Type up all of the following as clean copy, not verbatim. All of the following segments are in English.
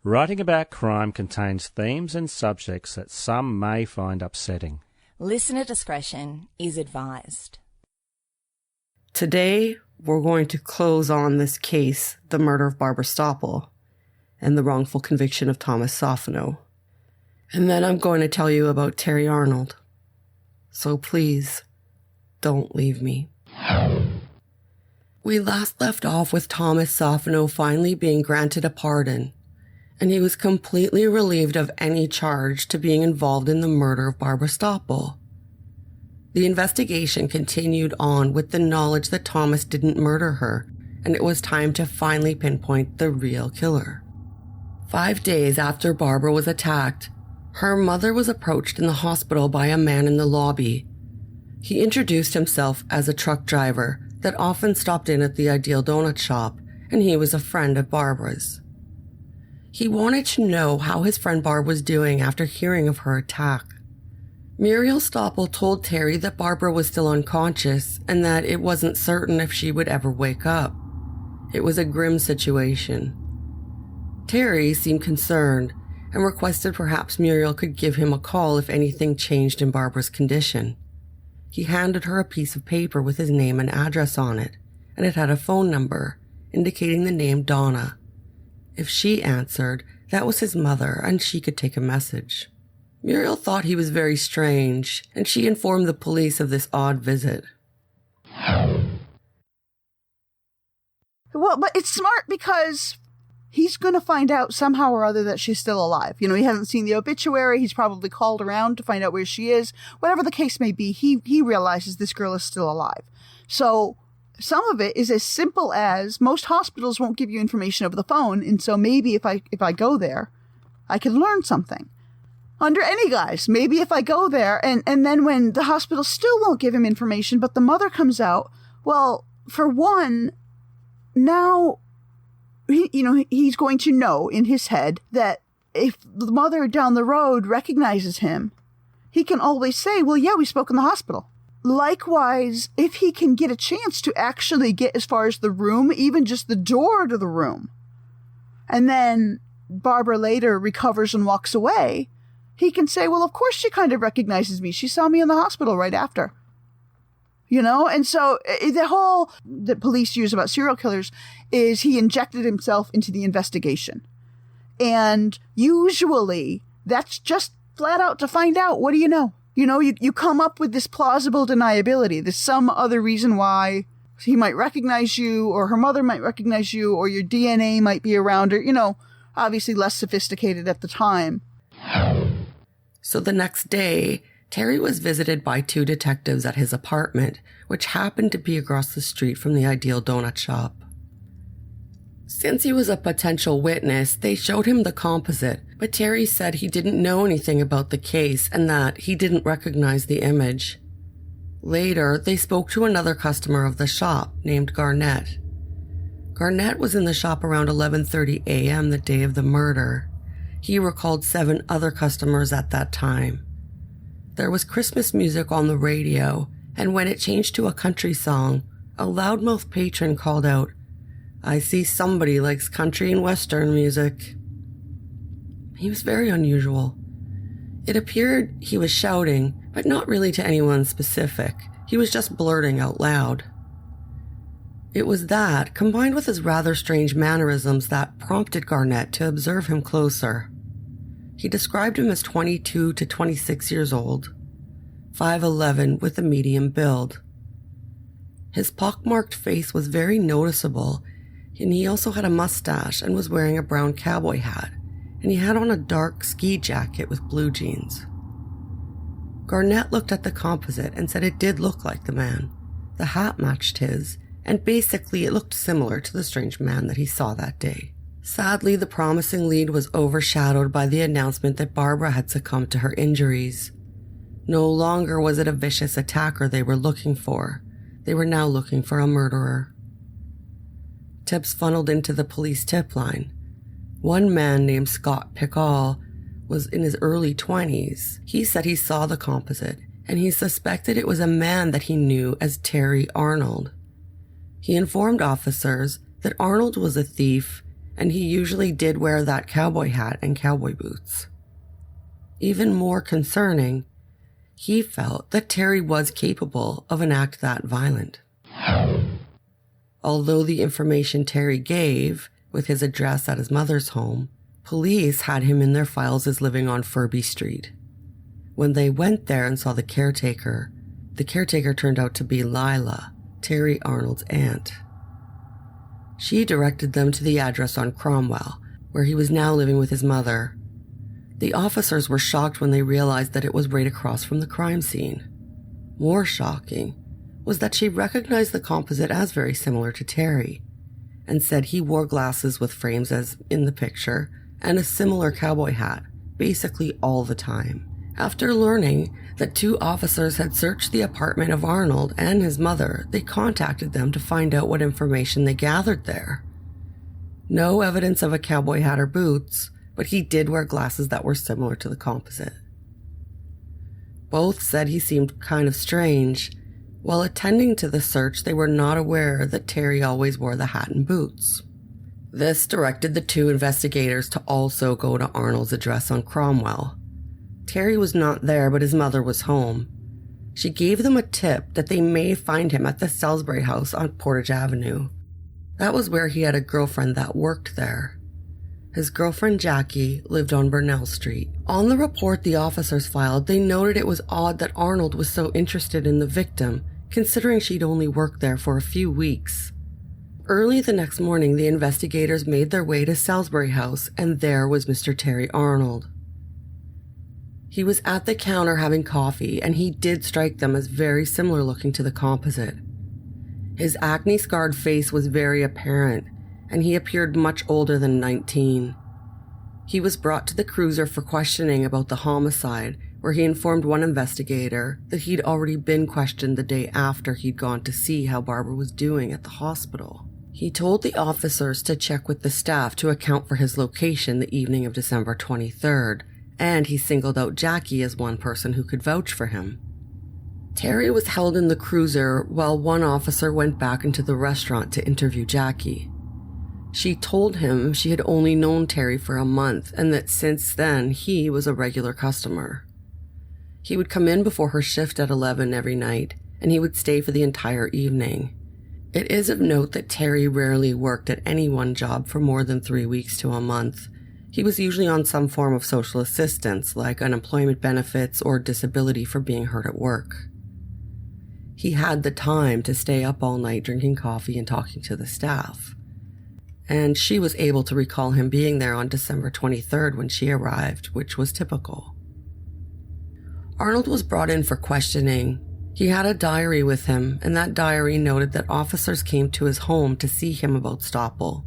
Writing about crime contains themes and subjects that some may find upsetting. Listener discretion is advised. Today, we're going to close on this case, the murder of Barbara Stoppel, and the wrongful conviction of Thomas Sophonow. And then I'm going to tell you about Terry Arnold. So please, don't leave me. We last left off with Thomas Sophonow finally being granted a pardon, and he was completely relieved of any charge to being involved in the murder of Barbara Stoppel. The investigation continued on with the knowledge that Thomas didn't murder her, and it was time to finally pinpoint the real killer. 5 days after Barbara was attacked, her mother was approached in the hospital by a man in the lobby. He introduced himself as a truck driver that often stopped in at the Ideal Donut shop, and he was a friend of Barbara's. He wanted to know how his friend Barb was doing after hearing of her attack. Muriel Stoppel told Terry that Barbara was still unconscious and that it wasn't certain if she would ever wake up. It was a grim situation. Terry seemed concerned and requested perhaps Muriel could give him a call if anything changed in Barbara's condition. He handed her a piece of paper with his name and address on it, and it had a phone number indicating the name Donna. If she answered, that was his mother, and she could take a message. Muriel thought he was very strange, and she informed the police of this odd visit. Well, but it's smart because he's going to find out somehow or other that she's still alive. You know, he hasn't seen the obituary. He's probably called around to find out where she is. Whatever the case may be, he realizes this girl is still alive. So some of it is as simple as most hospitals won't give you information over the phone. And so maybe if I go there, I can learn something. Under any guise, maybe if I go there and then when the hospital still won't give him information, but the mother comes out, well, for one, now, he's going to know in his head that if the mother down the road recognizes him, he can always say, well, yeah, we spoke in the hospital. Likewise, if he can get a chance to actually get as far as the room, even just the door to the room, and then Barbara later recovers and walks away, he can say, well, of course she kind of recognizes me. She saw me in the hospital right after. And so the police use about serial killers is he injected himself into the investigation. And usually that's just flat out to find out, what do you know? You come up with this plausible deniability. There's some other reason why he might recognize you, or her mother might recognize you, or your DNA might be around her, obviously less sophisticated at the time. So the next day, Terry was visited by 2 detectives at his apartment, which happened to be across the street from the Ideal Donut shop. Since he was a potential witness, they showed him the composite, but Terry said he didn't know anything about the case and that he didn't recognize the image. Later, they spoke to another customer of the shop named Garnett. Garnett was in the shop around 11:30 a.m. the day of the murder. He recalled 7 other customers at that time. There was Christmas music on the radio, and when it changed to a country song, a loudmouth patron called out, "I see somebody likes country and western music." He was very unusual. It appeared he was shouting, but not really to anyone specific. He was just blurting out loud. It was that, combined with his rather strange mannerisms, that prompted Garnett to observe him closer. He described him as 22 to 26 years old, 5'11" with a medium build. His pockmarked face was very noticeable, and he also had a mustache and was wearing a brown cowboy hat, and he had on a dark ski jacket with blue jeans. Garnett looked at the composite and said it did look like the man. The hat matched his, and basically it looked similar to the strange man that he saw that day. Sadly, the promising lead was overshadowed by the announcement that Barbara had succumbed to her injuries. No longer was it a vicious attacker they were looking for. They were now looking for a murderer. Tips funneled into the police tip line. One man named Scott Pickall was in his early 20s. He said he saw the composite, and he suspected it was a man that he knew as Terry Arnold. He informed officers that Arnold was a thief and he usually did wear that cowboy hat and cowboy boots. Even more concerning, he felt that Terry was capable of an act that violent. Although the information Terry gave, with his address at his mother's home, police had him in their files as living on Furby Street. When they went there and saw the caretaker turned out to be Lila, Terry Arnold's aunt. She directed them to the address on Cromwell, where he was now living with his mother. The officers were shocked when they realized that it was right across from the crime scene. More shocking was that she recognized the composite as very similar to Terry, and said he wore glasses with frames as in the picture, and a similar cowboy hat, basically all the time. After learning that 2 officers had searched the apartment of Arnold and his mother, they contacted them to find out what information they gathered there. No evidence of a cowboy hat or boots, but he did wear glasses that were similar to the composite. Both said he seemed kind of strange. While attending to the search, they were not aware that Terry always wore the hat and boots. This directed the 2 investigators to also go to Arnold's address on Cromwell. Terry was not there, but his mother was home. She gave them a tip that they may find him at the Salisbury house on Portage Avenue. That was where he had a girlfriend that worked there. His girlfriend Jackie lived on Burnell Street. On the report the officers filed, they noted it was odd that Arnold was so interested in the victim, considering she'd only worked there for a few weeks. Early the next morning, the investigators made their way to Salisbury House, and there was Mr. Terry Arnold. He was at the counter having coffee, and he did strike them as very similar looking to the composite. His acne-scarred face was very apparent, and he appeared much older than 19. He was brought to the cruiser for questioning about the homicide, where he informed one investigator that he'd already been questioned the day after he'd gone to see how Barbara was doing at the hospital. He told the officers to check with the staff to account for his location the evening of December 23rd, and he singled out Jackie as one person who could vouch for him. Terry was held in the cruiser while one officer went back into the restaurant to interview Jackie. She told him she had only known Terry for a month and that since then he was a regular customer. He would come in before her shift at 11 every night, and he would stay for the entire evening. It is of note that Terry rarely worked at any one job for more than 3 weeks to a month. He was usually on some form of social assistance, like unemployment benefits or disability for being hurt at work. He had the time to stay up all night drinking coffee and talking to the staff. And she was able to recall him being there on December 23rd when she arrived, which was typical. Arnold was brought in for questioning. He had a diary with him, and that diary noted that officers came to his home to see him about Stoppel.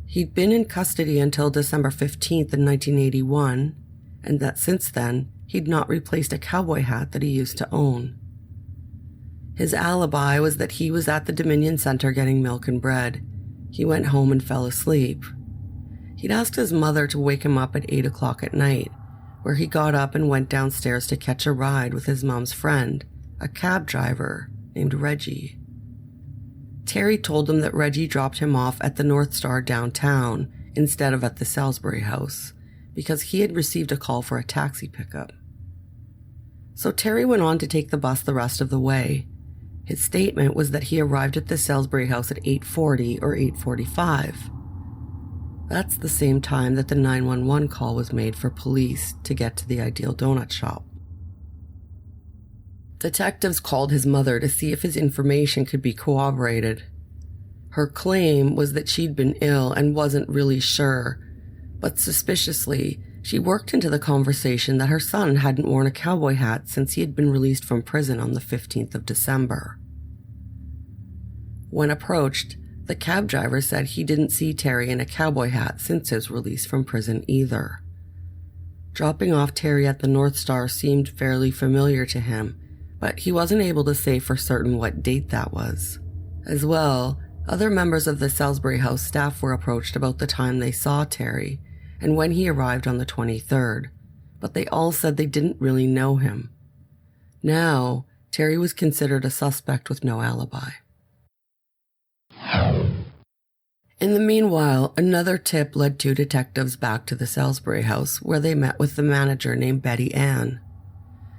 He'd been in custody until December 15th in 1981, and that since then, he'd not replaced a cowboy hat that he used to own. His alibi was that he was at the Dominion Center getting milk and bread. He went home and fell asleep. He'd asked his mother to wake him up at 8 o'clock at night, where he got up and went downstairs to catch a ride with his mom's friend, a cab driver named Reggie. Terry told him that Reggie dropped him off at the North Star downtown instead of at the Salisbury house, because he had received a call for a taxi pickup. So Terry went on to take the bus the rest of the way. His statement was that he arrived at the Salisbury house at 8:40 or 8:45. That's the same time that the 911 call was made for police to get to the Ideal Doughnut shop. Detectives called his mother to see if his information could be corroborated. Her claim was that she'd been ill and wasn't really sure, but suspiciously, she worked into the conversation that her son hadn't worn a cowboy hat since he had been released from prison on the 15th of December. When approached, the cab driver said he didn't see Terry in a cowboy hat since his release from prison either. Dropping off Terry at the North Star seemed fairly familiar to him, but he wasn't able to say for certain what date that was. As well, other members of the Salisbury house staff were approached about the time they saw Terry and when he arrived on the 23rd, but they all said they didn't really know him. Now, Terry was considered a suspect with no alibi. In the meanwhile, another tip led two detectives back to the Salisbury house where they met with the manager named Betty Ann.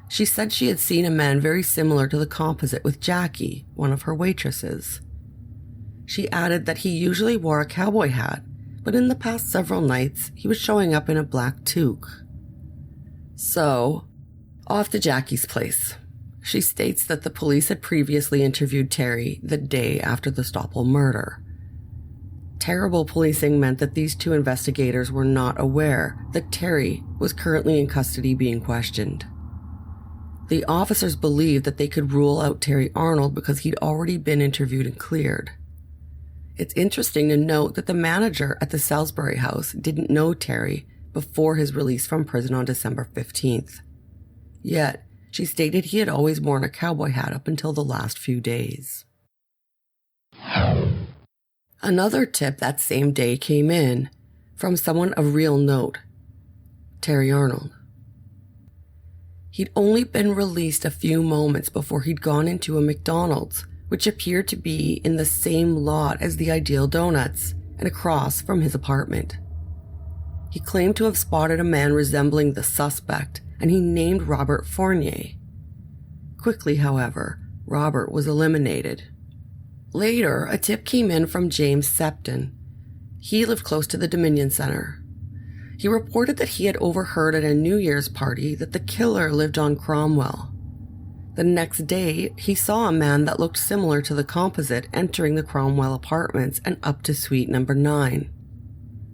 She said she had seen a man very similar to the composite with Jackie, one of her waitresses. She added that he usually wore a cowboy hat, but in the past several nights, he was showing up in a black toque. So, off to Jackie's place. She states that the police had previously interviewed Terry the day after the Stoppel murder. Terrible policing meant that these two investigators were not aware that Terry was currently in custody being questioned. The officers believed that they could rule out Terry Arnold because he'd already been interviewed and cleared. It's interesting to note that the manager at the Salisbury house didn't know Terry before his release from prison on December 15th. Yet, she stated he had always worn a cowboy hat up until the last few days. Another tip that same day came in from someone of real note, Terry Arnold. He'd only been released a few moments before he'd gone into a McDonald's, which appeared to be in the same lot as the Ideal Doughnuts and across from his apartment. He claimed to have spotted a man resembling the suspect, and he named Robert Fournier. Quickly, however, Robert was eliminated. Later, a tip came in from James Septon. He lived close to the Dominion Center. He reported that he had overheard at a New Year's party that the killer lived on Cromwell. The next day, he saw a man that looked similar to the composite entering the Cromwell apartments and up to suite number 9.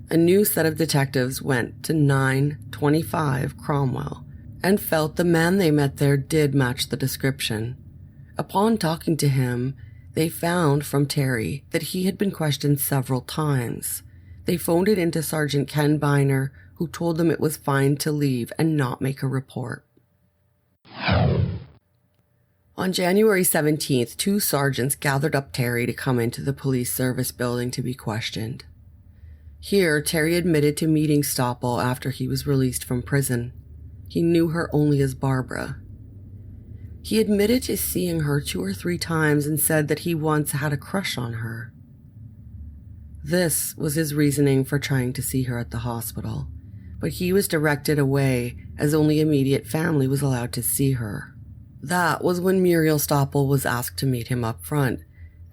A new set of detectives went to 925 Cromwell and felt the man they met there did match the description. Upon talking to him, they found from Terry that he had been questioned several times. They phoned it into Sergeant Ken Biner, who told them it was fine to leave and not make a report. On January 17th, 2 sergeants gathered up Terry to come into the police service building to be questioned. Here, Terry admitted to meeting Stoppel after he was released from prison. He knew her only as Barbara. He admitted to seeing her 2 or 3 times and said that he once had a crush on her. This was his reasoning for trying to see her at the hospital, but he was directed away as only immediate family was allowed to see her. That was when Muriel Stoppel was asked to meet him up front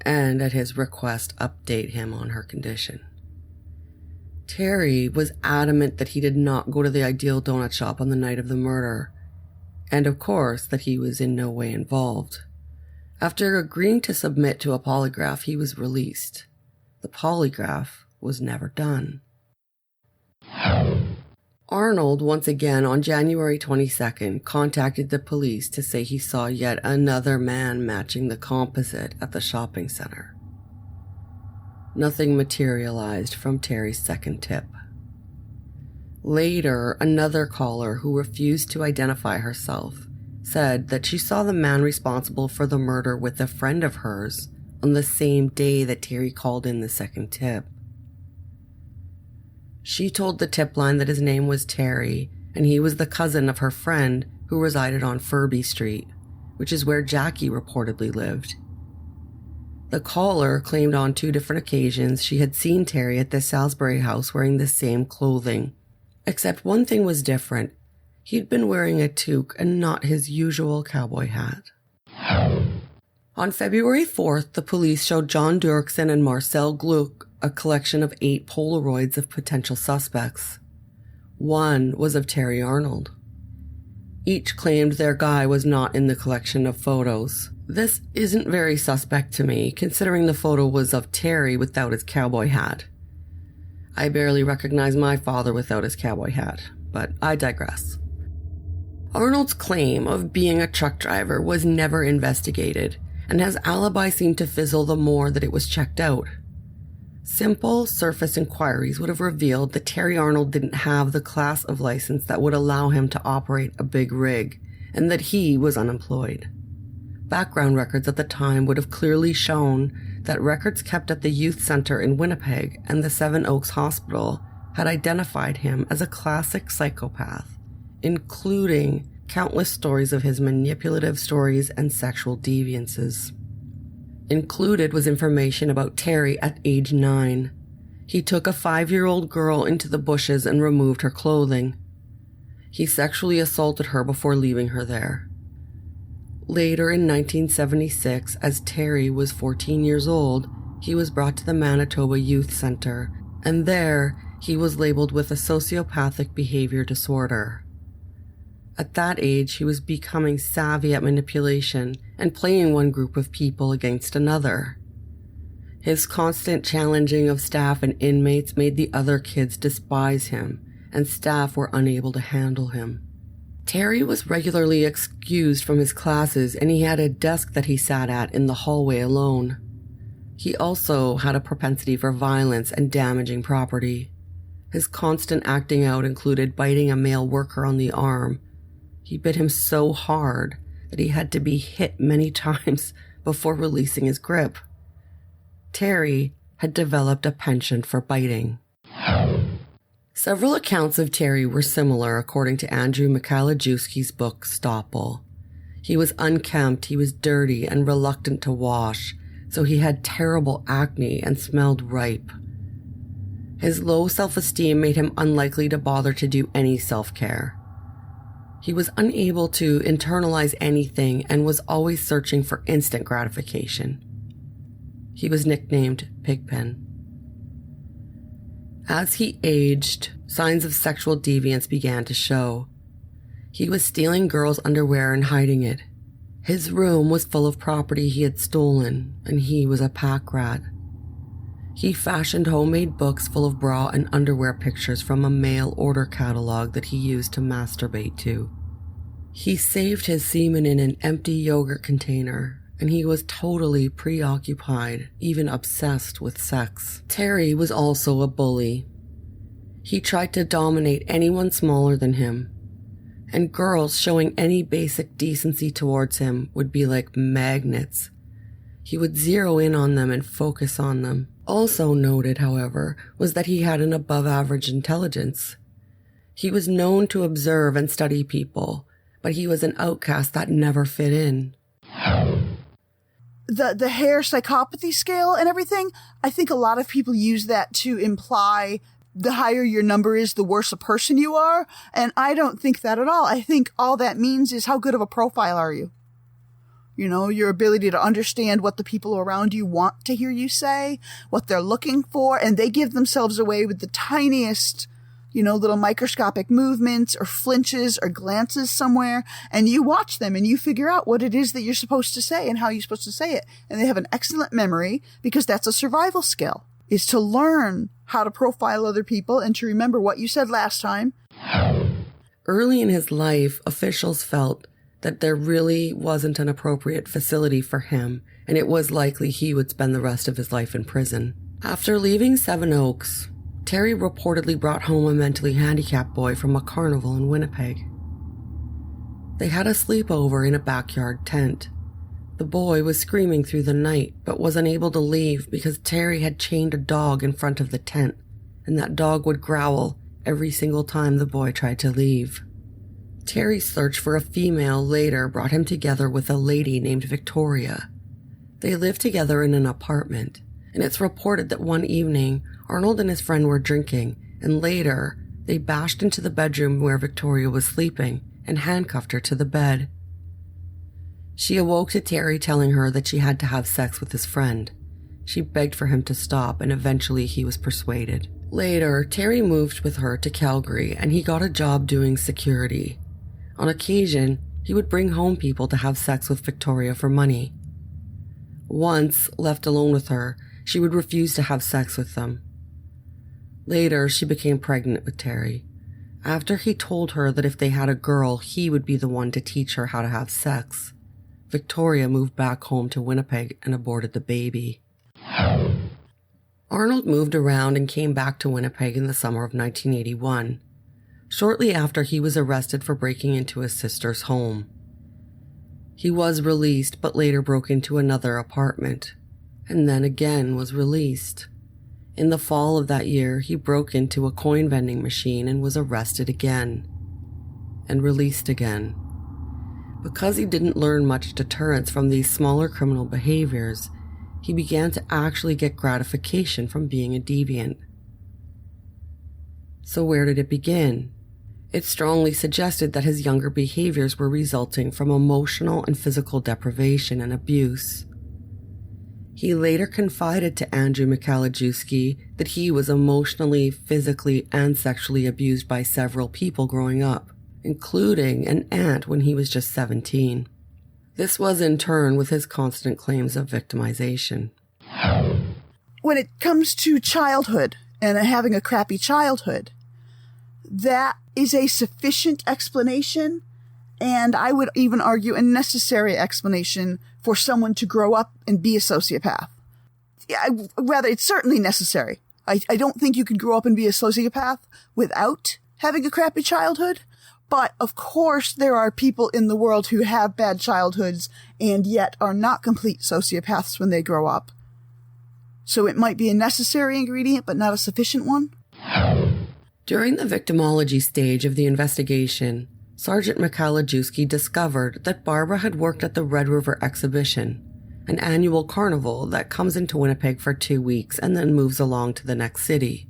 and, at his request, update him on her condition. Terry was adamant that he did not go to the Ideal Doughnut shop on the night of the murder, and of course that he was in no way involved. After agreeing to submit to a polygraph, he was released. The polygraph was never done. Arnold, once again on January 22nd, contacted the police to say he saw yet another man matching the composite at the shopping center. Nothing materialized from Terry's second tip. Later, another caller who refused to identify herself said that she saw the man responsible for the murder with a friend of hers on the same day that Terry called in the second tip. She told the tip line that his name was Terry and he was the cousin of her friend who resided on Furby Street, which is where Jackie reportedly lived. The caller claimed on 2 different occasions she had seen Terry at the Salisbury house wearing the same clothing. Except one thing was different. He'd been wearing a toque and not his usual cowboy hat. On February 4th, the police showed John Dirksen and Marcel Gluck a collection of 8 Polaroids of potential suspects. One was of Terry Arnold. Each claimed their guy was not in the collection of photos. This isn't very suspect to me, considering the photo was of Terry without his cowboy hat. I barely recognize my father without his cowboy hat, but I digress. Arnold's claim of being a truck driver was never investigated, and his alibi seemed to fizzle the more that it was checked out. Simple surface inquiries would have revealed that Terry Arnold didn't have the class of license that would allow him to operate a big rig, and that he was unemployed. Background records at the time would have clearly shown that records kept at the youth center in Winnipeg and the Seven Oaks Hospital had identified him as a classic psychopath, including countless stories of his manipulative stories and sexual deviances. Included was information about Terry at age 9. He took a 5-year-old girl into the bushes and removed her clothing. He sexually assaulted her before leaving her there. Later in 1976, as Terry was 14 years old, he was brought to the Manitoba Youth Center, and there he was labeled with a sociopathic behavior disorder. At that age, he was becoming savvy at manipulation and playing one group of people against another. His constant challenging of staff and inmates made the other kids despise him, and staff were unable to handle him. Terry was regularly excused from his classes, and he had a desk that he sat at in the hallway alone. He also had a propensity for violence and damaging property. His constant acting out included biting a male worker on the arm. He bit him so hard that he had to be hit many times before releasing his grip. Terry had developed a penchant for biting. Several accounts of Terry were similar, according to Andrew Michalajewski's book, Stoppel. He was unkempt, he was dirty and reluctant to wash, so he had terrible acne and smelled ripe. His low self-esteem made him unlikely to bother to do any self-care. He was unable to internalize anything and was always searching for instant gratification. He was nicknamed Pigpen. As he aged, signs of sexual deviance began to show. He was stealing girls' underwear and hiding it. His room was full of property he had stolen, and he was a pack rat. He fashioned homemade books full of bra and underwear pictures from a mail order catalog that he used to masturbate to. He saved his semen in an empty yogurt container, and he was totally preoccupied, even obsessed with sex. Terry was also a bully. He tried to dominate anyone smaller than him, and girls showing any basic decency towards him would be like magnets. He would zero in on them and focus on them. Also noted, however, was that he had an above-average intelligence. He was known to observe and study people, but he was an outcast that never fit in. The Hare psychopathy scale and everything, I think a lot of people use that to imply the higher your number is, the worse a person you are. And I don't think that at all. I think all that means is how good of a profile are you? You know, your ability to understand what the people around you want to hear you say, what they're looking for, and they give themselves away with the tiniest, little microscopic movements or flinches or glances somewhere, and you watch them and you figure out what it is that you're supposed to say and how you're supposed to say it. And they have an excellent memory because that's a survival skill, is to learn how to profile other people and to remember what you said last time. Early in his life, officials felt that there really wasn't an appropriate facility for him, and it was likely he would spend the rest of his life in prison. After leaving Seven Oaks, Terry reportedly brought home a mentally handicapped boy from a carnival in Winnipeg. They had a sleepover in a backyard tent. The boy was screaming through the night, but was unable to leave because Terry had chained a dog in front of the tent, and that dog would growl every single time the boy tried to leave. Terry's search for a female later brought him together with a lady named Victoria. They lived together in an apartment, and it's reported that one evening, Arnold and his friend were drinking, and later, they bashed into the bedroom where Victoria was sleeping and handcuffed her to the bed. She awoke to Terry telling her that she had to have sex with his friend. She begged for him to stop, and eventually he was persuaded. Later, Terry moved with her to Calgary, and he got a job doing security. On occasion, he would bring home people to have sex with Victoria for money. Once, left alone with her, she would refuse to have sex with them. Later, she became pregnant with Terry. After he told her that if they had a girl, he would be the one to teach her how to have sex, Victoria moved back home to Winnipeg and aborted the baby. Arnold moved around and came back to Winnipeg in the summer of 1981. Shortly after, he was arrested for breaking into his sister's home. He was released, but later broke into another apartment, and then again was released. In the fall of that year, he broke into a coin vending machine and was arrested again, and released again. Because he didn't learn much deterrence from these smaller criminal behaviors, he began to actually get gratification from being a deviant. So where did it begin? It strongly suggested that his younger behaviors were resulting from emotional and physical deprivation and abuse. He later confided to Andrew Michalajewski that he was emotionally, physically, and sexually abused by several people growing up, including an aunt when he was just 17. This was in turn with his constant claims of victimization. When it comes to childhood and having a crappy childhood, that is a sufficient explanation, and I would even argue a necessary explanation for someone to grow up and be a sociopath. Rather, it's certainly necessary. I don't think you can grow up and be a sociopath without having a crappy childhood. But, of course, there are people in the world who have bad childhoods and yet are not complete sociopaths when they grow up. So it might be a necessary ingredient, but not a sufficient one. During the victimology stage of the investigation, Sergeant Michalajewski discovered that Barbara had worked at the Red River Exhibition, an annual carnival that comes into Winnipeg for 2 weeks and then moves along to the next city.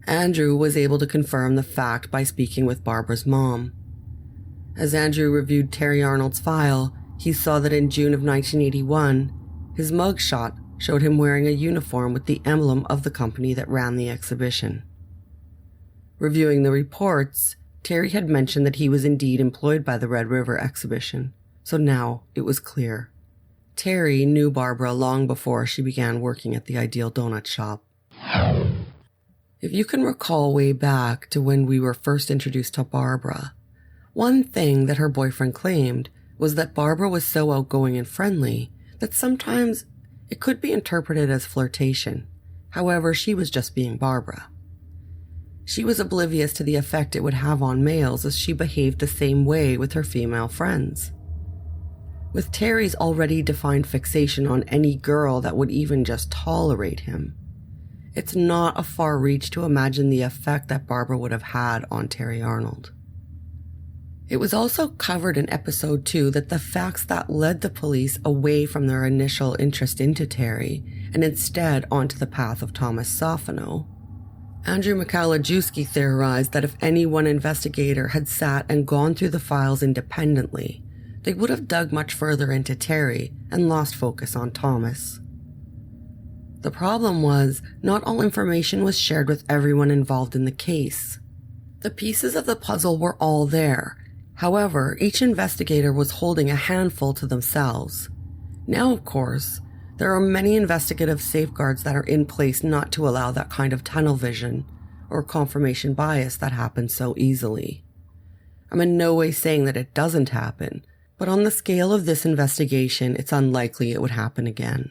Andrew was able to confirm the fact by speaking with Barbara's mom. As Andrew reviewed Terry Arnold's file, he saw that in June of 1981, his mugshot showed him wearing a uniform with the emblem of the company that ran the exhibition. Reviewing the reports, Terry had mentioned that he was indeed employed by the Red River Exhibition, so now it was clear. Terry knew Barbara long before she began working at the Ideal Doughnut shop. If you can recall way back to when we were first introduced to Barbara, one thing that her boyfriend claimed was that Barbara was so outgoing and friendly that sometimes it could be interpreted as flirtation. However, she was just being Barbara. She was oblivious to the effect it would have on males as she behaved the same way with her female friends. With Terry's already defined fixation on any girl that would even just tolerate him, it's not a far reach to imagine the effect that Barbara would have had on Terry Arnold. It was also covered in episode 2 that the facts that led the police away from their initial interest into Terry and instead onto the path of Thomas Sophonow. Andrew Michalajewski theorized that if any one investigator had sat and gone through the files independently, they would have dug much further into Terry and lost focus on Thomas. The problem was, not all information was shared with everyone involved in the case. The pieces of the puzzle were all there. However, each investigator was holding a handful to themselves. Now, of course, there are many investigative safeguards that are in place not to allow that kind of tunnel vision or confirmation bias that happens so easily. I'm in no way saying that it doesn't happen, but on the scale of this investigation, it's unlikely it would happen again.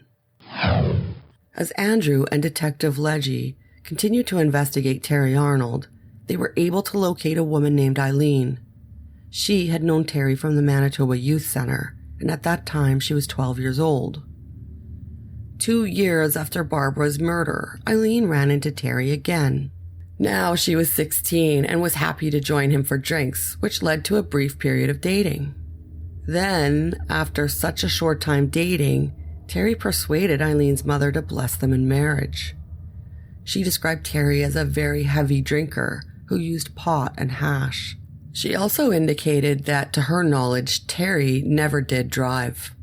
As Andrew and Detective Legge continued to investigate Terry Arnold, they were able to locate a woman named Eileen. She had known Terry from the Manitoba Youth Center, and at that time she was 12 years old. 2 years after Barbara's murder, Eileen ran into Terry again. Now she was 16 and was happy to join him for drinks, which led to a brief period of dating. Then, after such a short time dating, Terry persuaded Eileen's mother to bless them in marriage. She described Terry as a very heavy drinker who used pot and hash. She also indicated that, to her knowledge, Terry never did drive.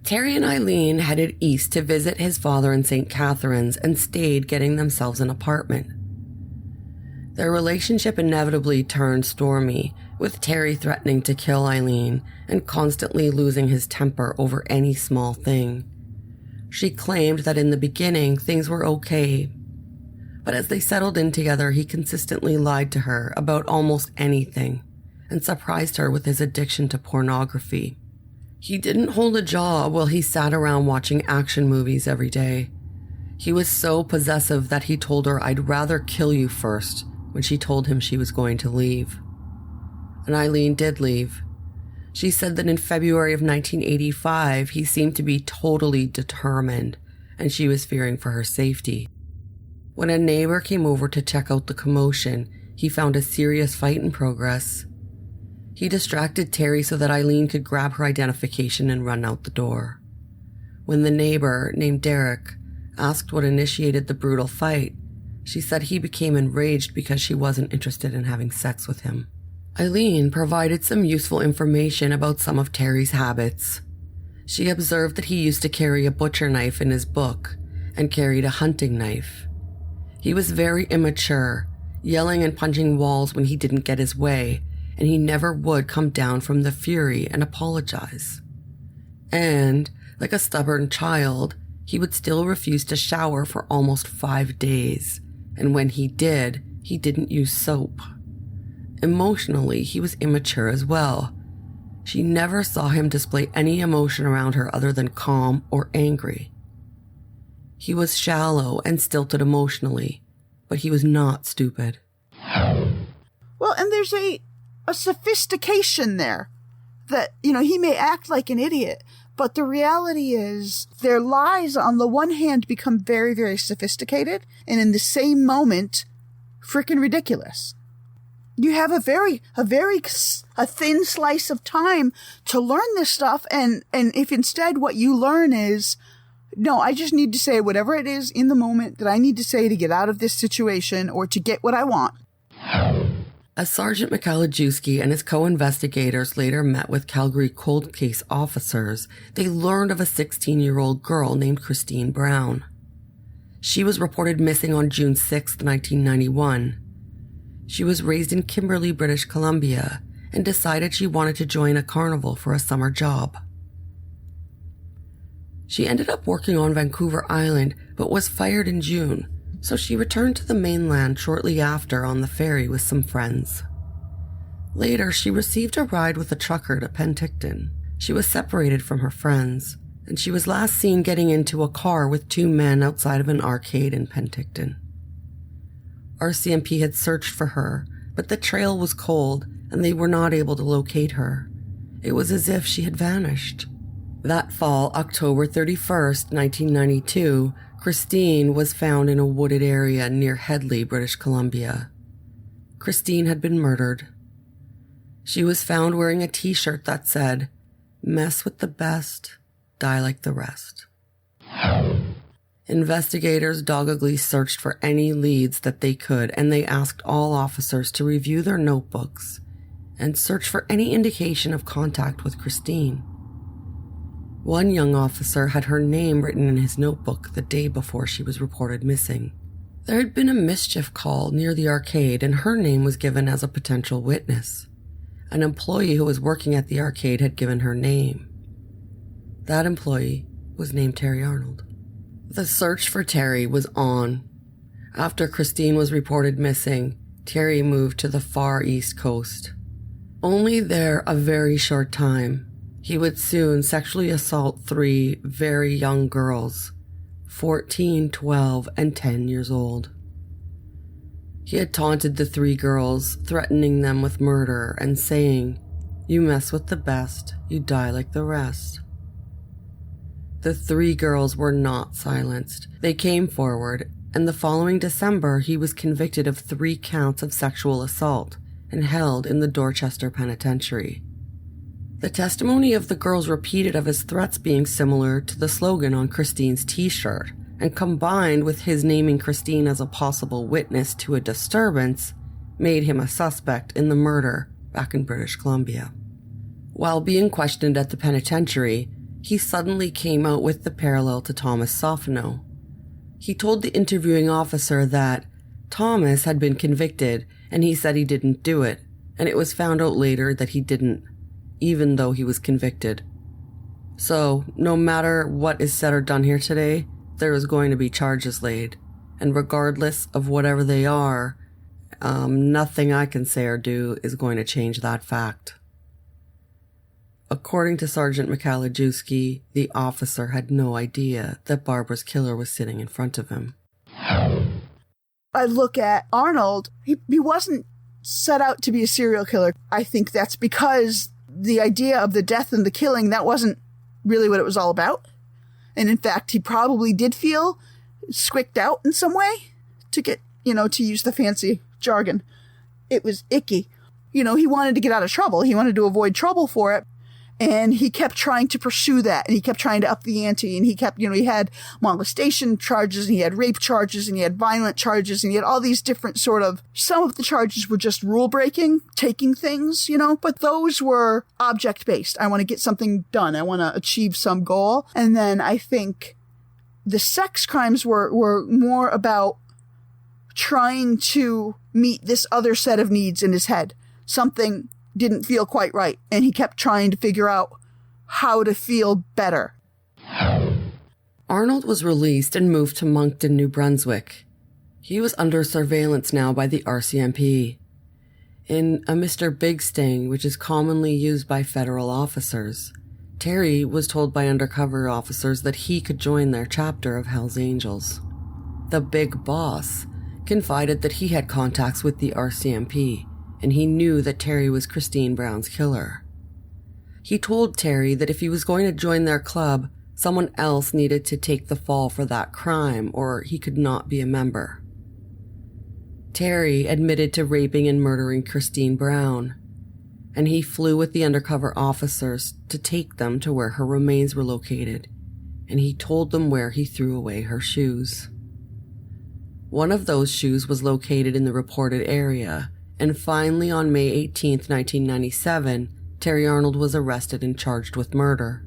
Terry and Eileen headed east to visit his father in St. Catharines and stayed getting themselves an apartment. Their relationship inevitably turned stormy, with Terry threatening to kill Eileen and constantly losing his temper over any small thing. She claimed that in the beginning things were okay, but as they settled in together, he consistently lied to her about almost anything and surprised her with his addiction to pornography. He didn't hold a job while he sat around watching action movies every day. He was so possessive that he told her, "I'd rather kill you first," when she told him she was going to leave. And Eileen did leave. She said that in February of 1985, he seemed to be totally determined, and she was fearing for her safety. When a neighbor came over to check out the commotion, he found a serious fight in progress. He distracted Terry so that Eileen could grab her identification and run out the door. When the neighbor, named Derek, asked what initiated the brutal fight, She said he became enraged because she wasn't interested in having sex with him. Eileen provided some useful information about some of Terry's habits. She observed that he used to carry a butcher knife in his book and carried a hunting knife. He was very immature, yelling and punching walls when he didn't get his way, and he never would come down from the fury and apologize. And, like a stubborn child, he would still refuse to shower for almost 5 days, and when he did, he didn't use soap. Emotionally, he was immature as well. She never saw him display any emotion around her other than calm or angry. He was shallow and stilted emotionally, but he was not stupid. Well, and there's a sophistication there that, he may act like an idiot, but the reality is their lies on the one hand become very, very sophisticated, and in the same moment, frickin' ridiculous. You have a thin slice of time to learn this stuff, and if instead what you learn is, no, I just need to say whatever it is in the moment that I need to say to get out of this situation or to get what I want. As Sergeant Michalajewski and his co-investigators later met with Calgary cold case officers, they learned of a 16-year-old girl named Christine Brown. She was reported missing on June 6, 1991. She was raised in Kimberley, British Columbia, and decided she wanted to join a carnival for a summer job. She ended up working on Vancouver Island, but was fired in June, so she returned to the mainland shortly after on the ferry with some friends. Later, she received a ride with a trucker to Penticton. She was separated from her friends, and she was last seen getting into a car with 2 men outside of an arcade in Penticton. RCMP had searched for her, but the trail was cold and they were not able to locate her. It was as if she had vanished. That fall, October 31st, 1992, Christine was found in a wooded area near Headley, British Columbia. Christine had been murdered. She was found wearing a t-shirt that said, "Mess with the best, die like the rest." Investigators doggedly searched for any leads that they could, and they asked all officers to review their notebooks and search for any indication of contact with Christine. One young officer had her name written in his notebook the day before she was reported missing. There had been a mischief call near the arcade, and her name was given as a potential witness. An employee who was working at the arcade had given her name. That employee was named Terry Arnold. The search for Terry was on. After Christine was reported missing, Terry moved to the far east coast. Only there a very short time, he would soon sexually assault 3 very young girls, 14, 12, and 10 years old. He had taunted the 3 girls, threatening them with murder and saying, "You mess with the best, you die like the rest." The 3 girls were not silenced. They came forward, and the following December, he was convicted of 3 counts of sexual assault and held in the Dorchester Penitentiary. The testimony of the girls repeated of his threats being similar to the slogan on Christine's t-shirt, and combined with his naming Christine as a possible witness to a disturbance, made him a suspect in the murder back in British Columbia. While being questioned at the penitentiary, he suddenly came out with the parallel to Thomas Sophonow. He told the interviewing officer that Thomas had been convicted and he said he didn't do it, and it was found out later that he didn't, even though he was convicted. So, no matter what is said or done here today, there is going to be charges laid, and regardless of whatever they are, nothing I can say or do is going to change that fact. According to Sergeant Michalajewski, the officer had no idea that Barbara's killer was sitting in front of him. I look at Arnold, he wasn't set out to be a serial killer. I think that's because the idea of the death and the killing, that wasn't really what it was all about. And in fact, he probably did feel squicked out in some way to get, to use the fancy jargon. It was icky. He wanted to get out of trouble. He wanted to avoid trouble for it. And he kept trying to pursue that, and he kept trying to up the ante, and he kept, he had molestation charges, and he had rape charges, and he had violent charges, and he had all these different some of the charges were just rule breaking, taking things, but those were object based. I want to get something done. I want to achieve some goal. And then I think the sex crimes were more about trying to meet this other set of needs in his head. Something didn't feel quite right, and he kept trying to figure out how to feel better. Arnold was released and moved to Moncton, New Brunswick. He was under surveillance now by the RCMP. In a Mr. Big Sting, which is commonly used by federal officers, Terry was told by undercover officers that he could join their chapter of Hell's Angels. The big boss confided that he had contacts with the RCMP, and he knew that Terry was Christine Brown's killer. He told Terry that if he was going to join their club, someone else needed to take the fall for that crime, or he could not be a member. Terry admitted to raping and murdering Christine Brown, and he flew with the undercover officers to take them to where her remains were located, and he told them where he threw away her shoes. One of those shoes was located in the reported area, and finally on May 18, 1997, Terry Arnold was arrested and charged with murder.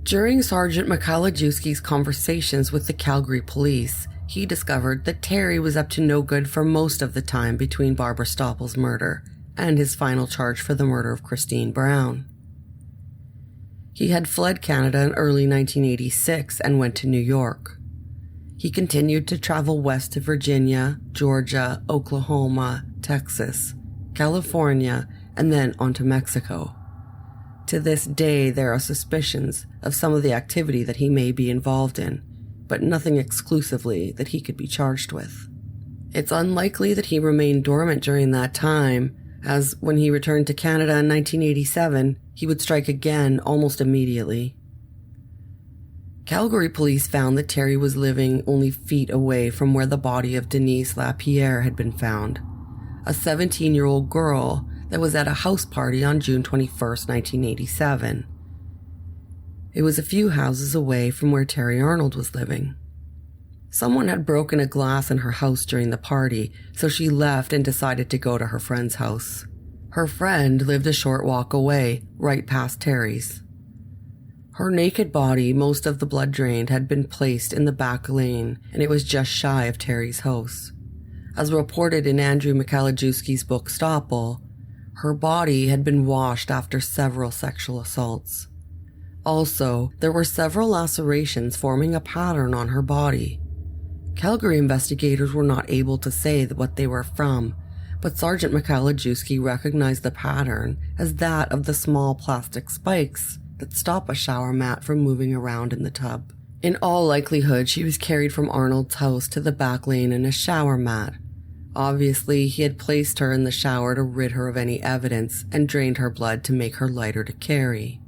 During Sergeant Michalajewski's conversations with the Calgary police, he discovered that Terry was up to no good for most of the time between Barbara Stoppel's murder and his final charge for the murder of Christine Brown. He had fled Canada in early 1986 and went to New York. He continued to travel west to Virginia, Georgia, Oklahoma, Texas, California, and then on to Mexico. To this day, there are suspicions of some of the activity that he may be involved in, but nothing exclusively that he could be charged with. It's unlikely that he remained dormant during that time, as when he returned to Canada in 1987, he would strike again almost immediately. Calgary police found that Terry was living only feet away from where the body of Denise Lapierre had been found, a 17-year-old girl that was at a house party on June 21, 1987. It was a few houses away from where Terry Arnold was living. Someone had broken a glass in her house during the party, so she left and decided to go to her friend's house. Her friend lived a short walk away, right past Terry's. Her naked body, most of the blood drained, had been placed in the back lane, and it was just shy of Terry's house. As reported in Andrew Michalajewski's book Stoppel, her body had been washed after several sexual assaults. Also, there were several lacerations forming a pattern on her body. Calgary investigators were not able to say what they were from, but Sergeant Michalajewski recognized the pattern as that of the small plastic spikes that stop a shower mat from moving around in the tub. In all likelihood, she was carried from Arnold's house to the back lane in a shower mat. Obviously, he had placed her in the shower to rid her of any evidence and drained her blood to make her lighter to carry.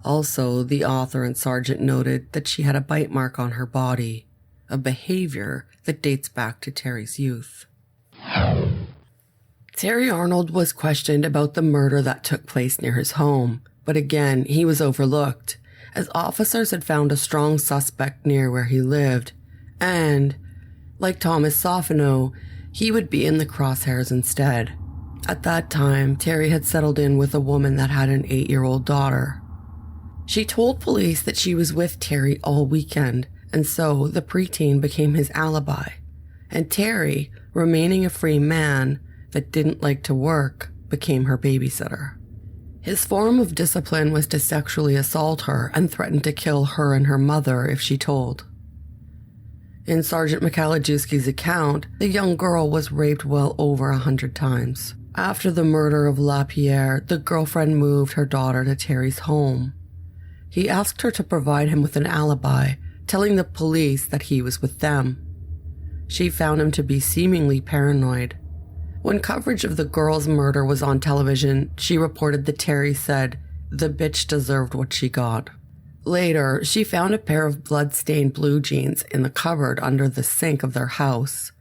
Also, the author and sergeant noted that she had a bite mark on her body, a behavior that dates back to Terry's youth. Terry Arnold was questioned about the murder that took place near his home, but again, he was overlooked, as officers had found a strong suspect near where he lived, and, like Thomas Sophonow, he would be in the crosshairs instead. At that time, Terry had settled in with a woman that had an 8-year-old daughter. She told police that she was with Terry all weekend, and so the preteen became his alibi, and Terry, remaining a free man that didn't like to work, became her babysitter. His form of discipline was to sexually assault her and threaten to kill her and her mother if she told. In Sergeant Michalajewski's account, the young girl was raped well over 100 times. After the murder of Lapierre, the girlfriend moved her daughter to Terry's home. He asked her to provide him with an alibi, telling the police that he was with them. She found him to be seemingly paranoid. When coverage of the girl's murder was on television, she reported that Terry said, "The bitch deserved what she got." Later, she found a pair of blood-stained blue jeans in the cupboard under the sink of their house.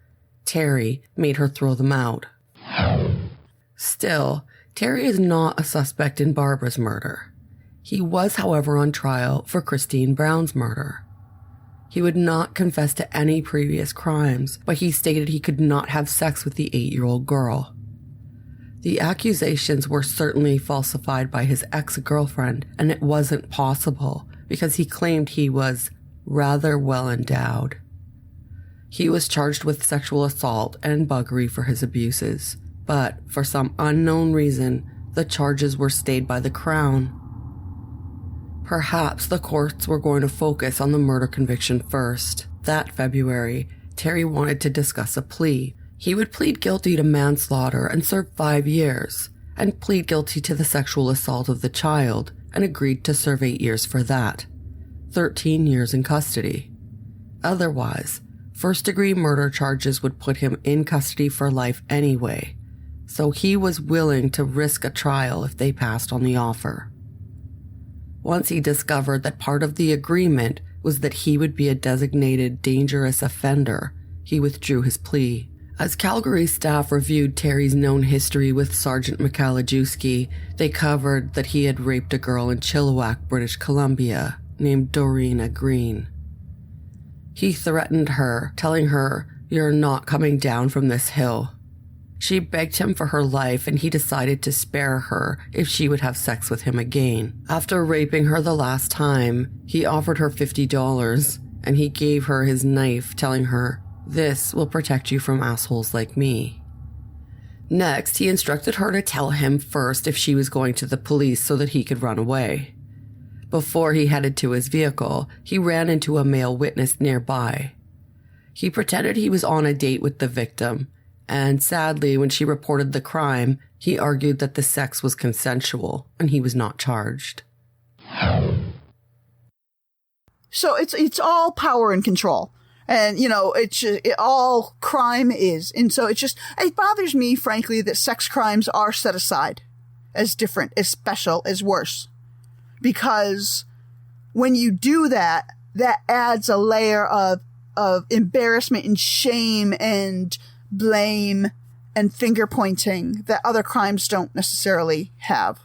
Terry made her throw them out. Still, Terry is not a suspect in Barbara's murder. He was, however, on trial for Christine Brown's murder. He would not confess to any previous crimes, but he stated he could not have sex with the 8-year-old girl. The accusations were certainly falsified by his ex-girlfriend, and it wasn't possible because he claimed he was rather well endowed. He was charged with sexual assault and buggery for his abuses, but for some unknown reason, the charges were stayed by the Crown. Perhaps the courts were going to focus on the murder conviction first. That February, Terry wanted to discuss a plea. He would plead guilty to manslaughter and serve 5 years, and plead guilty to the sexual assault of the child, and agreed to serve 8 years for that. 13 years in custody. Otherwise, first-degree murder charges would put him in custody for life anyway, so he was willing to risk a trial if they passed on the offer. Once he discovered that part of the agreement was that he would be a designated dangerous offender, he withdrew his plea. As Calgary staff reviewed Terry's known history with Sergeant Michalajewski, they covered that he had raped a girl in Chilliwack, British Columbia, named Dorina Green. He threatened her, telling her, "You're not coming down from this hill." She begged him for her life, and he decided to spare her if she would have sex with him again. After raping her the last time, he offered her $50, and he gave her his knife, telling her, "This will protect you from assholes like me." Next, he instructed her to tell him first if she was going to the police so that he could run away. Before he headed to his vehicle, he ran into a male witness nearby. He pretended he was on a date with the victim, and sadly, when she reported the crime, he argued that the sex was consensual and he was not charged. So it's all power and control. And, all crime is. And so it bothers me, frankly, that sex crimes are set aside as different, as special, as worse. Because when you do that, that adds a layer of embarrassment and shame and blame and finger pointing that other crimes don't necessarily have.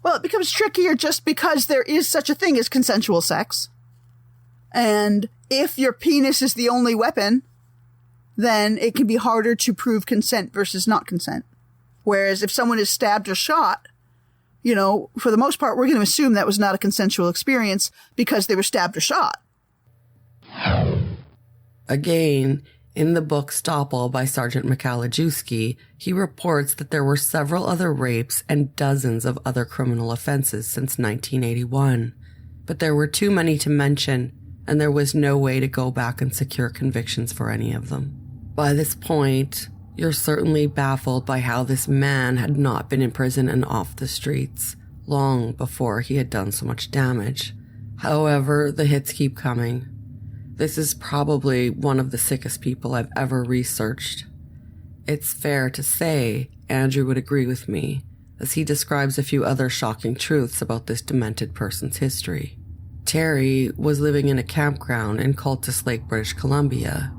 Well, it becomes trickier just because there is such a thing as consensual sex. And if your penis is the only weapon, then it can be harder to prove consent versus not consent. Whereas if someone is stabbed or shot, for the most part, we're going to assume that was not a consensual experience because they were stabbed or shot. Again, in the book Stoppel by Sergeant Michalajewski, he reports that there were several other rapes and dozens of other criminal offenses since 1981. But there were too many to mention, and there was no way to go back and secure convictions for any of them. By this point, you're certainly baffled by how this man had not been in prison and off the streets long before he had done so much damage. However, the hits keep coming. This is probably one of the sickest people I've ever researched. It's fair to say Andrew would agree with me, as he describes a few other shocking truths about this demented person's history. Terry was living in a campground in Cultus Lake, British Columbia.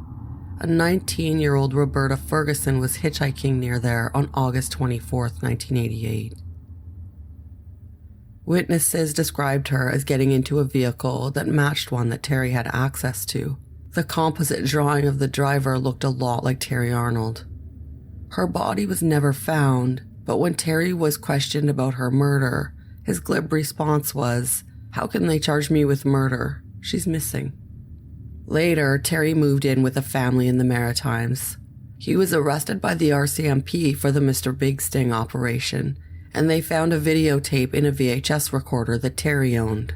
A 19-year-old Roberta Ferguson was hitchhiking near there on August 24th, 1988. Witnesses described her as getting into a vehicle that matched one that Terry had access to. The composite drawing of the driver looked a lot like Terry Arnold. Her body was never found, but when Terry was questioned about her murder, his glib response was, "How can they charge me with murder? She's missing." Later, Terry moved in with a family in the Maritimes. He was arrested by the RCMP for the Mr. Big Sting operation, and they found a videotape in a VHS recorder that Terry owned.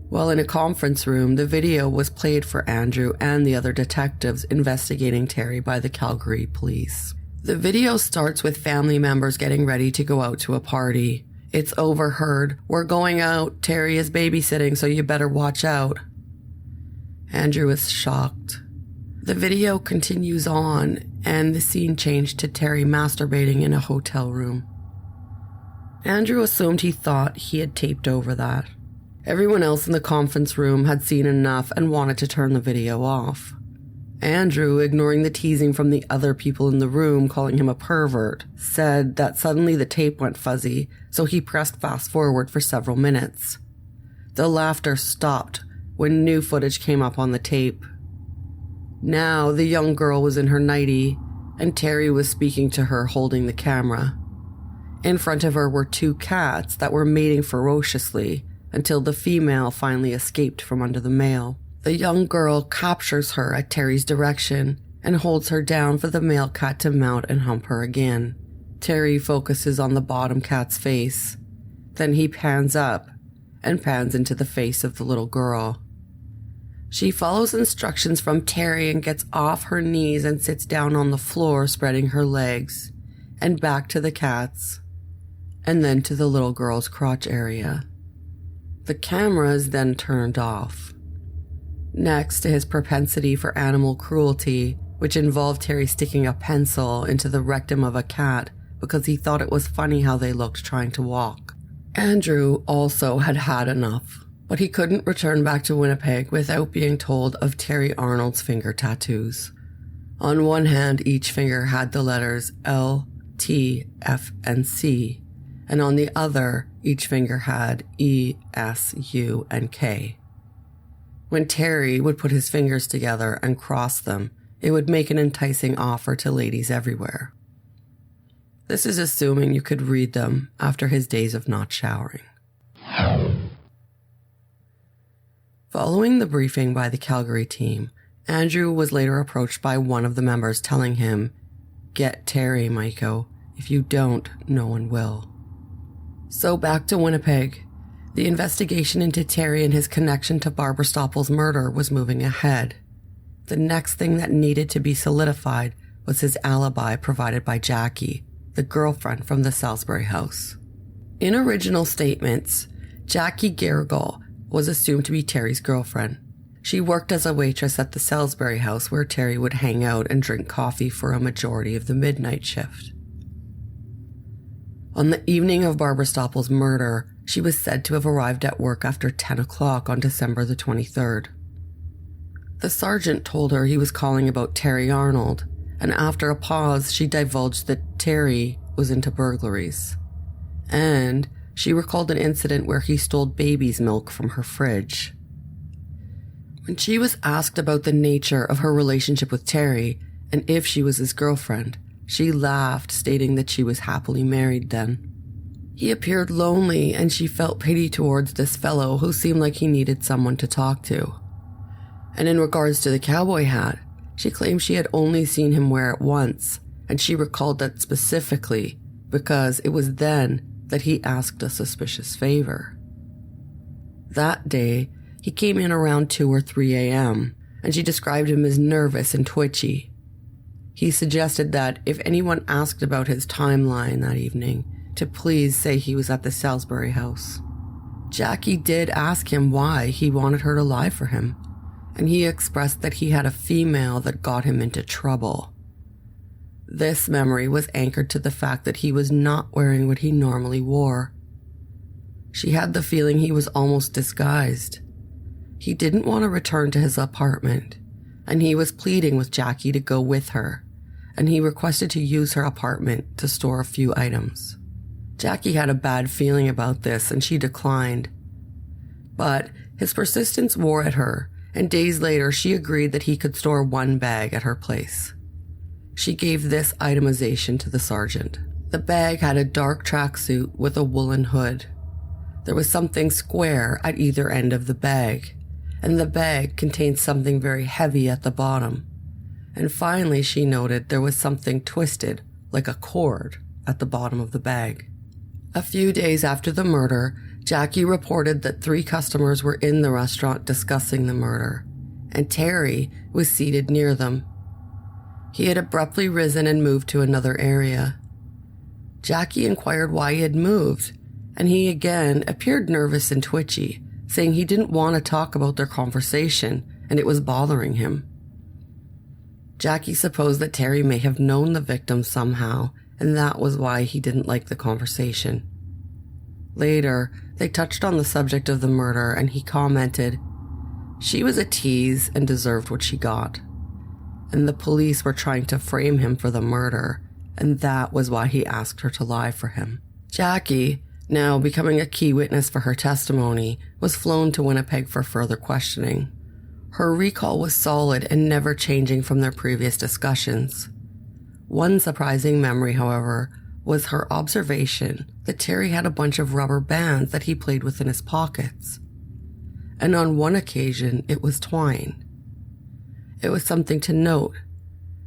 While in a conference room, the video was played for Andrew and the other detectives investigating Terry by the Calgary police. The video starts with family members getting ready to go out to a party. It's overheard, "We're going out, Terry is babysitting, so you better watch out." Andrew is shocked. The video continues on, and the scene changed to Terry masturbating in a hotel room. Andrew assumed he thought he had taped over that. Everyone else in the conference room had seen enough and wanted to turn the video off. Andrew, ignoring the teasing from the other people in the room calling him a pervert, said that suddenly the tape went fuzzy, so he pressed fast forward for several minutes. The laughter stopped when new footage came up on the tape. Now the young girl was in her nightie, and Terry was speaking to her holding the camera. In front of her were two cats that were mating ferociously until the female finally escaped from under the male. The young girl captures her at Terry's direction and holds her down for the male cat to mount and hump her again. Terry focuses on the bottom cat's face. Then he pans up and pans into the face of the little girl. She follows instructions from Terry and gets off her knees and sits down on the floor, spreading her legs, and back to the cats, and then to the little girl's crotch area. The camera is then turned off. Next to his propensity for animal cruelty, which involved Terry sticking a pencil into the rectum of a cat because he thought it was funny how they looked trying to walk. Andrew also had had enough, but he couldn't return back to Winnipeg without being told of Terry Arnold's finger tattoos. On one hand, each finger had the letters L, T, F, and C, and on the other, each finger had E, S, U, and K. When Terry would put his fingers together and cross them, it would make an enticing offer to ladies everywhere. This is assuming you could read them after his days of not showering. Following the briefing by the Calgary team, Andrew was later approached by one of the members telling him, "Get Terry, Maiko. If you don't, no one will." So back to Winnipeg. The investigation into Terry and his connection to Barbara Stoppel's murder was moving ahead. The next thing that needed to be solidified was his alibi provided by Jackie, the girlfriend from the Salisbury house. In original statements, Jackie Garrigal was assumed to be Terry's girlfriend. She worked as a waitress at the Salisbury house where Terry would hang out and drink coffee for a majority of the midnight shift. On the evening of Barbara Stoppel's murder, she was said to have arrived at work after 10 o'clock on December the 23rd. The sergeant told her he was calling about Terry Arnold, and after a pause, she divulged that Terry was into burglaries. And she recalled an incident where he stole baby's milk from her fridge. When she was asked about the nature of her relationship with Terry and if she was his girlfriend, she laughed, stating that she was happily married then. He appeared lonely, and she felt pity towards this fellow who seemed like he needed someone to talk to. And in regards to the cowboy hat, she claimed she had only seen him wear it once, and she recalled that specifically because it was then that he asked a suspicious favor. That day, he came in around 2 or 3 a.m., and she described him as nervous and twitchy. He suggested that if anyone asked about his timeline that evening, to please say he was at the Salisbury house. Jackie did ask him why he wanted her to lie for him, and he expressed that he had a female that got him into trouble. This memory was anchored to the fact that he was not wearing what he normally wore. She had the feeling he was almost disguised. He didn't want to return to his apartment, and he was pleading with Jackie to go with her, and he requested to use her apartment to store a few items. Jackie had a bad feeling about this, and she declined. But his persistence wore at her, and days later she agreed that he could store one bag at her place. She gave this itemization to the sergeant. The bag had a dark tracksuit with a woolen hood. There was something square at either end of the bag, and the bag contained something very heavy at the bottom. And finally she noted there was something twisted, like a cord, at the bottom of the bag. A few days after the murder, Jackie reported that 3 customers were in the restaurant discussing the murder, and Terry was seated near them. He had abruptly risen and moved to another area. Jackie inquired why he had moved, and he again appeared nervous and twitchy, saying he didn't want to talk about their conversation and it was bothering him. Jackie supposed that Terry may have known the victim somehow, and that was why he didn't like the conversation. Later, they touched on the subject of the murder, and he commented, "She was a tease and deserved what she got." and the police were trying to frame him for the murder, and that was why he asked her to lie for him. Jackie, now becoming a key witness for her testimony, was flown to Winnipeg for further questioning. Her recall was solid and never changing from their previous discussions. One surprising memory, however, was her observation that Terry had a bunch of rubber bands that he played with in his pockets. And on one occasion, it was twine. It was something to note.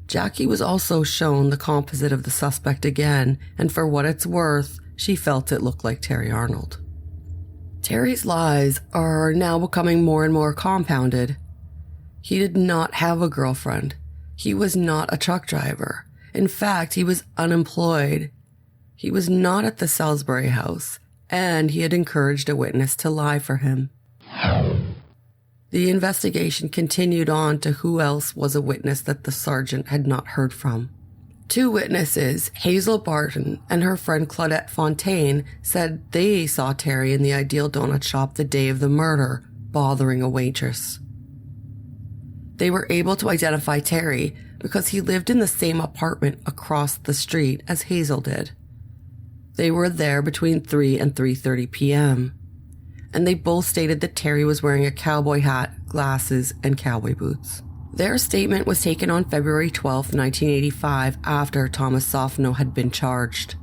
Jackie was also shown the composite of the suspect again, and for what it's worth, she felt it looked like Terry Arnold. Terry's lies are now becoming more and more compounded. He did not have a girlfriend. He was not a truck driver. In fact, he was unemployed. He was not at the Salisbury house, and he had encouraged a witness to lie for him. The investigation continued on to who else was a witness that the sergeant had not heard from. 2 witnesses, Hazel Barton and her friend Claudette Fontaine, said they saw Terry in the Ideal Donut shop the day of the murder, bothering a waitress. They were able to identify Terry because he lived in the same apartment across the street as Hazel did. They were there between 3 and 3:30 p.m., and they both stated that Terry was wearing a cowboy hat, glasses, and cowboy boots. Their statement was taken on February 12, 1985, after Thomas Sophonow had been charged.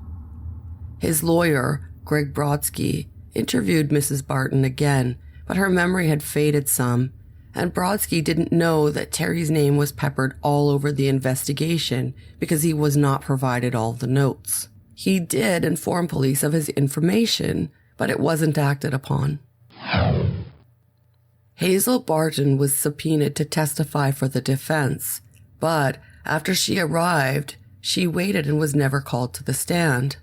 His lawyer, Greg Brodsky, interviewed Mrs. Barton again, but her memory had faded some, and Brodsky didn't know that Terry's name was peppered all over the investigation because he was not provided all the notes. He did inform police of his information, but it wasn't acted upon. Hazel Barton was subpoenaed to testify for the defense, but after she arrived, she waited and was never called to the stand.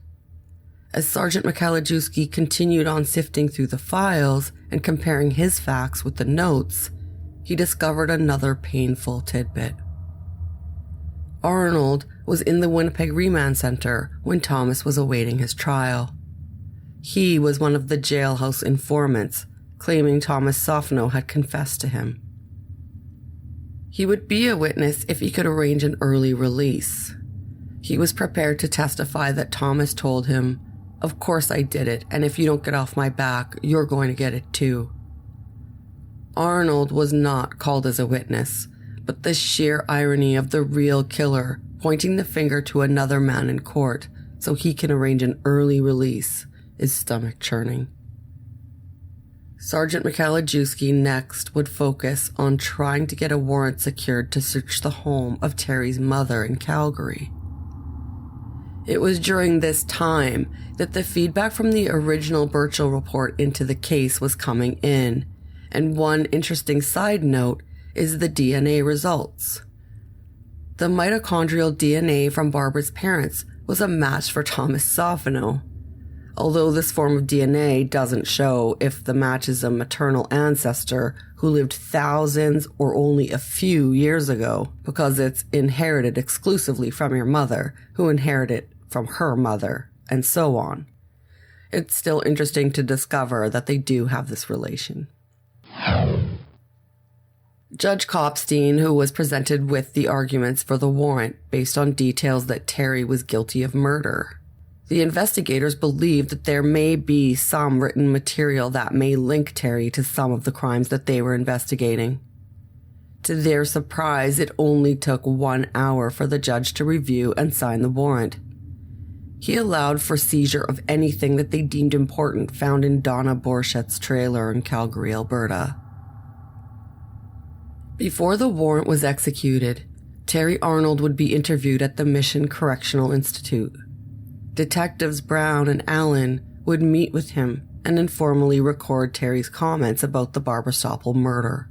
As Sergeant Michalajewski continued on sifting through the files and comparing his facts with the notes, he discovered another painful tidbit. Arnold was in the Winnipeg Remand Center when Thomas was awaiting his trial. He was one of the jailhouse informants, claiming Thomas Sophonow had confessed to him. He would be a witness if he could arrange an early release. He was prepared to testify that Thomas told him, "Of course I did it, and if you don't get off my back, you're going to get it too." Arnold was not called as a witness, but the sheer irony of the real killer pointing the finger to another man in court so he can arrange an early release is stomach-churning. Sergeant Michalajewski next would focus on trying to get a warrant secured to search the home of Terry's mother in Calgary. It was during this time that the feedback from the original Burchell report into the case was coming in, and one interesting side note is the DNA results. The mitochondrial DNA from Barbara's parents was a match for Thomas Sophonow. Although this form of DNA doesn't show if the match is a maternal ancestor who lived thousands or only a few years ago, because it's inherited exclusively from your mother, who inherited from her mother, and so on. It's still interesting to discover that they do have this relation. Judge Kopstein, who was presented with the arguments for the warrant based on details that Terry was guilty of murder. The investigators believed that there may be some written material that may link Terry to some of the crimes that they were investigating. To their surprise, it only took 1 hour for the judge to review and sign the warrant. He allowed for seizure of anything that they deemed important found in Donna Borchet's trailer in Calgary, Alberta. Before the warrant was executed, Terry Arnold would be interviewed at the Mission Correctional Institute. Detectives Brown and Allen would meet with him and informally record Terry's comments about the Barbara Stoppel murder.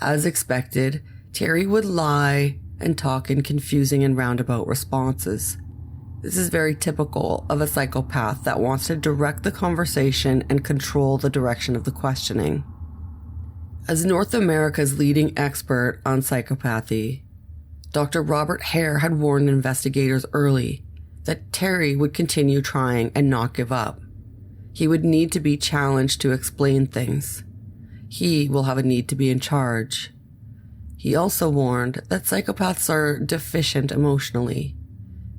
As expected, Terry would lie and talk in confusing and roundabout responses. This is very typical of a psychopath that wants to direct the conversation and control the direction of the questioning. As North America's leading expert on psychopathy, Dr. Robert Hare had warned investigators early that Terry would continue trying and not give up. He would need to be challenged to explain things. He will have a need to be in charge. He also warned that psychopaths are deficient emotionally.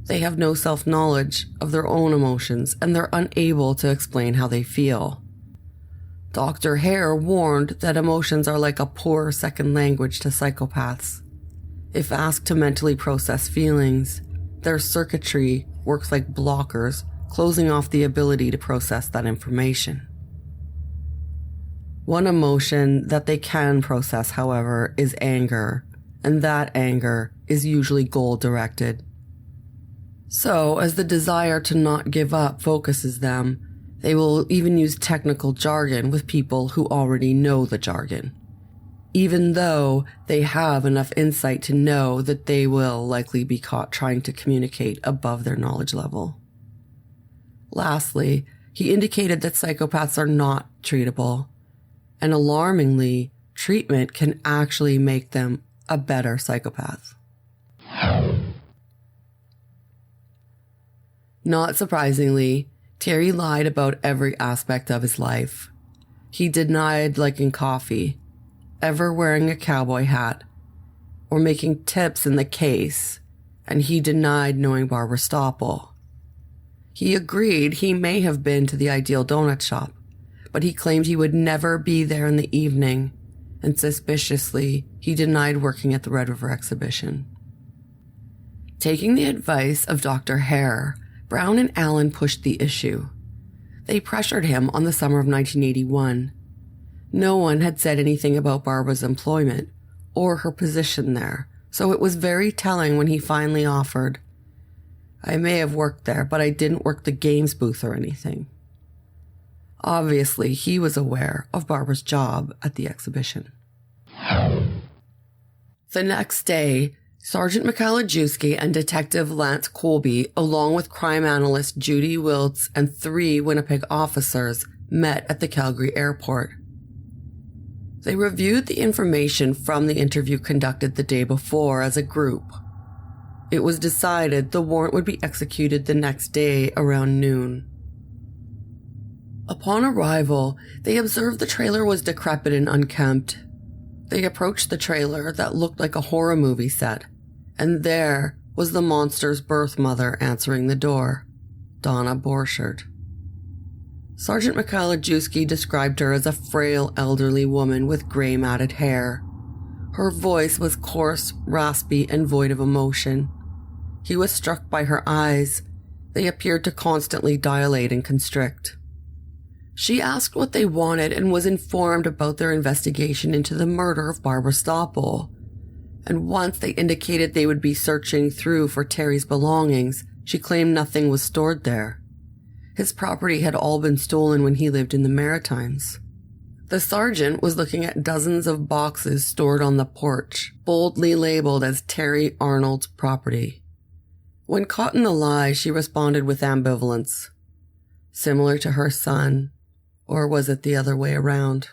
They have no self-knowledge of their own emotions, and they're unable to explain how they feel. Dr. Hare warned that emotions are like a poor second language to psychopaths. If asked to mentally process feelings, their circuitry works like blockers, closing off the ability to process that information. One emotion that they can process, however, is anger, and that anger is usually goal-directed. So, as the desire to not give up focuses them, they will even use technical jargon with people who already know the jargon, even though they have enough insight to know that they will likely be caught trying to communicate above their knowledge level. Lastly, he indicated that psychopaths are not treatable, and alarmingly, treatment can actually make them a better psychopath. Not surprisingly, Terry lied about every aspect of his life. He denied liking coffee, ever wearing a cowboy hat, or making tips in the case, and he denied knowing Barbara Stoppel. He agreed he may have been to the Ideal Donut Shop, but he claimed he would never be there in the evening, and suspiciously, he denied working at the Red River exhibition. Taking the advice of Dr. Hare, Brown and Allen pushed the issue. They pressured him on the summer of 1981. No one had said anything about Barbara's employment or her position there, so it was very telling when he finally offered, "I may have worked there, but I didn't work the games booth or anything." Obviously, he was aware of Barbara's job at the exhibition. The next day, Sergeant Michalajewski and Detective Lance Colby, along with crime analyst Judy Wiltz and 3 Winnipeg officers, met at the Calgary airport. They reviewed the information from the interview conducted the day before as a group. It was decided the warrant would be executed the next day around noon. Upon arrival, they observed the trailer was decrepit and unkempt. They approached the trailer that looked like a horror movie set, and there was the monster's birth mother answering the door, Donna Borchert. Sergeant Michalajewski described her as a frail elderly woman with gray matted hair. Her voice was coarse, raspy, and void of emotion. He was struck by her eyes. They appeared to constantly dilate and constrict. She asked what they wanted and was informed about their investigation into the murder of Barbara Stoppel. And once they indicated they would be searching through for Terry's belongings, she claimed nothing was stored there. His property had all been stolen when he lived in the Maritimes. The sergeant was looking at dozens of boxes stored on the porch, boldly labeled as Terry Arnold's property. When caught in the lie, she responded with ambivalence. Similar to her son, or was it the other way around?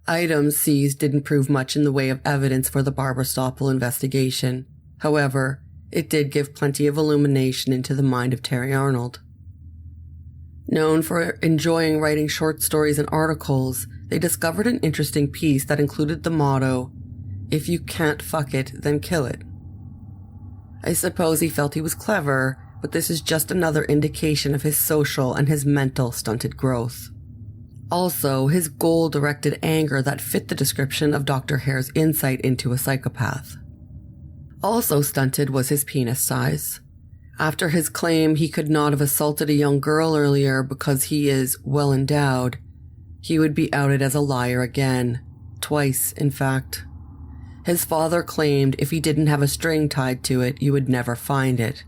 Items seized didn't prove much in the way of evidence for the Barbara Stoppel investigation. However, it did give plenty of illumination into the mind of Terry Arnold. Known for enjoying writing short stories and articles, they discovered an interesting piece that included the motto, "If you can't fuck it, then kill it." I suppose he felt he was clever, but this is just another indication of his social and his mental stunted growth. Also, his goal-directed anger that fit the description of Dr. Hare's insight into a psychopath. Also stunted was his penis size. After his claim he could not have assaulted a young girl earlier because he is well endowed, he would be outed as a liar again. Twice, in fact. His father claimed if he didn't have a string tied to it, you would never find it.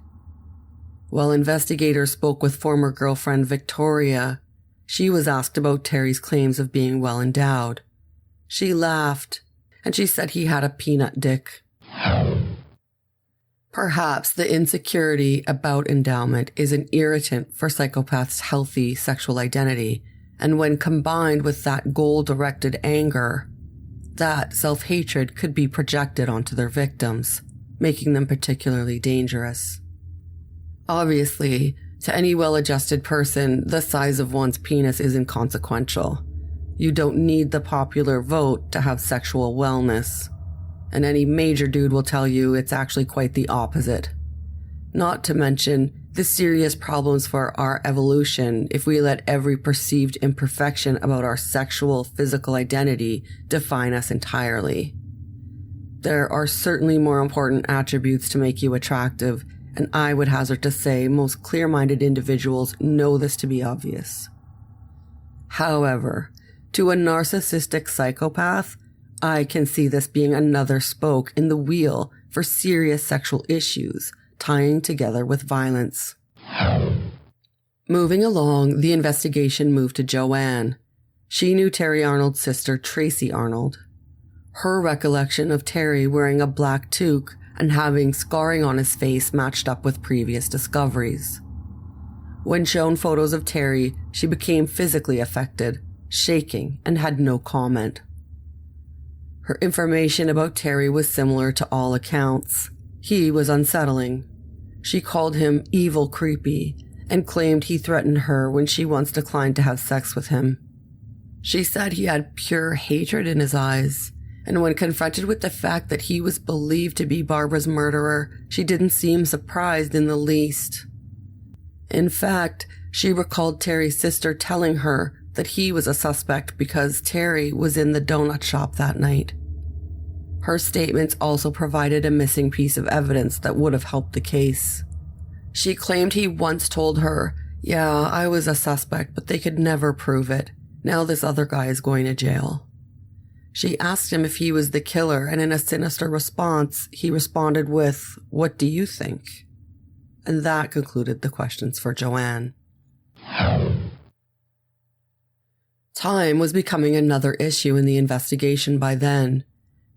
While investigators spoke with former girlfriend Victoria, she was asked about Terry's claims of being well endowed. She laughed, and she said he had a peanut dick. Perhaps the insecurity about endowment is an irritant for psychopaths' healthy sexual identity, and when combined with that goal-directed anger, that self-hatred could be projected onto their victims, making them particularly dangerous. Obviously, to any well-adjusted person, the size of one's penis is inconsequential. You don't need the popular vote to have sexual wellness. And any major dude will tell you it's actually quite the opposite. Not to mention the serious problems for our evolution if we let every perceived imperfection about our sexual, physical identity define us entirely. There are certainly more important attributes to make you attractive, and I would hazard to say most clear-minded individuals know this to be obvious. However, to a narcissistic psychopath, I can see this being another spoke in the wheel for serious sexual issues, tying together with violence. Moving along, the investigation moved to Joanne. She knew Terry Arnold's sister, Tracy Arnold. Her recollection of Terry wearing a black toque and having scarring on his face matched up with previous discoveries. When shown photos of Terry, she became physically affected, shaking, and had no comment. Her information about Terry was similar to all accounts. He was unsettling. She called him evil creepy and claimed he threatened her when she once declined to have sex with him. She said he had pure hatred in his eyes, and when confronted with the fact that he was believed to be Barbara's murderer, she didn't seem surprised in the least. In fact, she recalled Terry's sister telling her that he was a suspect because Terry was in the donut shop that night. Her statements also provided a missing piece of evidence that would have helped the case. She claimed he once told her, "Yeah, I was a suspect, but they could never prove it. Now this other guy is going to jail." She asked him if he was the killer, and in a sinister response, he responded with, "What do you think?" And that concluded the questions for Joanne. Time was becoming another issue in the investigation by then.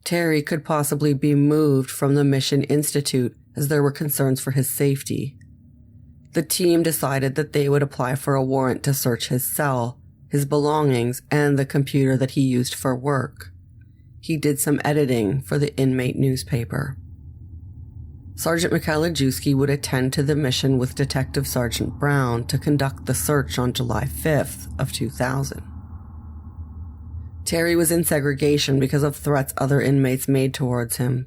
Terry could possibly be moved from the Mission Institute as there were concerns for his safety. The team decided that they would apply for a warrant to search his cell, his belongings, and the computer that he used for work. He did some editing for the inmate newspaper. Sergeant Michalajewski would attend to the mission with Detective Sergeant Brown to conduct the search on July 5th of 2000. Terry was in segregation because of threats other inmates made towards him.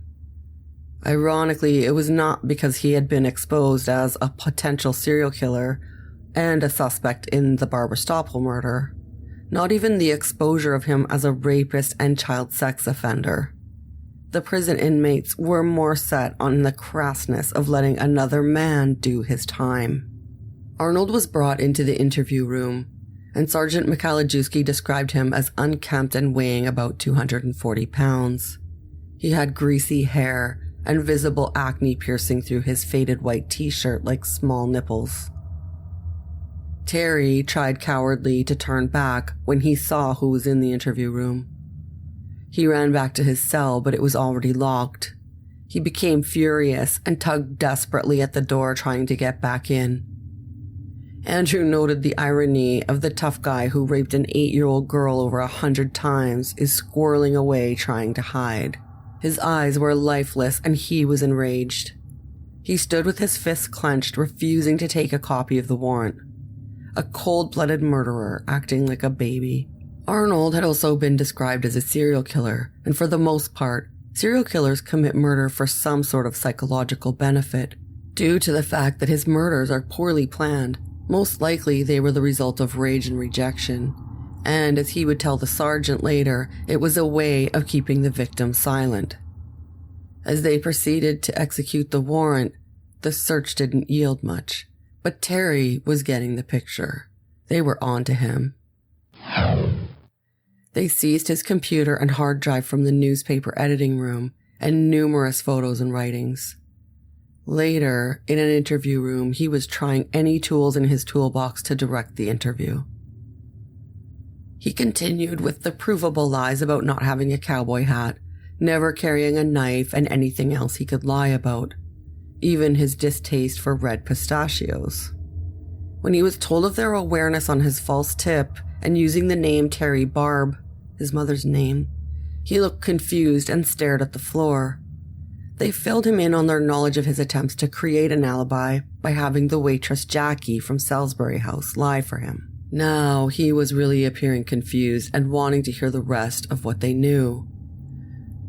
Ironically, it was not because he had been exposed as a potential serial killer and a suspect in the Barbara Stoppel murder. Not even the exposure of him as a rapist and child sex offender. The prison inmates were more set on the crassness of letting another man do his time. Arnold was brought into the interview room, and Sergeant Michalajewski described him as unkempt and weighing about 240 pounds. He had greasy hair and visible acne piercing through his faded white t-shirt like small nipples. Terry tried cowardly to turn back when he saw who was in the interview room. He ran back to his cell, but it was already locked. He became furious and tugged desperately at the door, trying to get back in. Andrew noted the irony of the tough guy who raped an 8-year-old girl over 100 times is squirreling away trying to hide. His eyes were lifeless and he was enraged. He stood with his fists clenched, refusing to take a copy of the warrant. A cold-blooded murderer acting like a baby. Arnold had also been described as a serial killer, and for the most part, serial killers commit murder for some sort of psychological benefit. Due to the fact that his murders are poorly planned, most likely they were the result of rage and rejection. And as he would tell the sergeant later, it was a way of keeping the victim silent. As they proceeded to execute the warrant, the search didn't yield much. But Terry was getting the picture. They were on to him. They seized his computer and hard drive from the newspaper editing room and numerous photos and writings. Later, in an interview room, he was trying any tools in his toolbox to direct the interview. He continued with the provable lies about not having a cowboy hat, never carrying a knife, and anything else he could lie about. Even his distaste for red pistachios. When he was told of their awareness on his false tip and using the name Terry Barb, his mother's name, he looked confused and stared at the floor. They filled him in on their knowledge of his attempts to create an alibi by having the waitress Jackie from Salisbury House lie for him. Now he was really appearing confused and wanting to hear the rest of what they knew.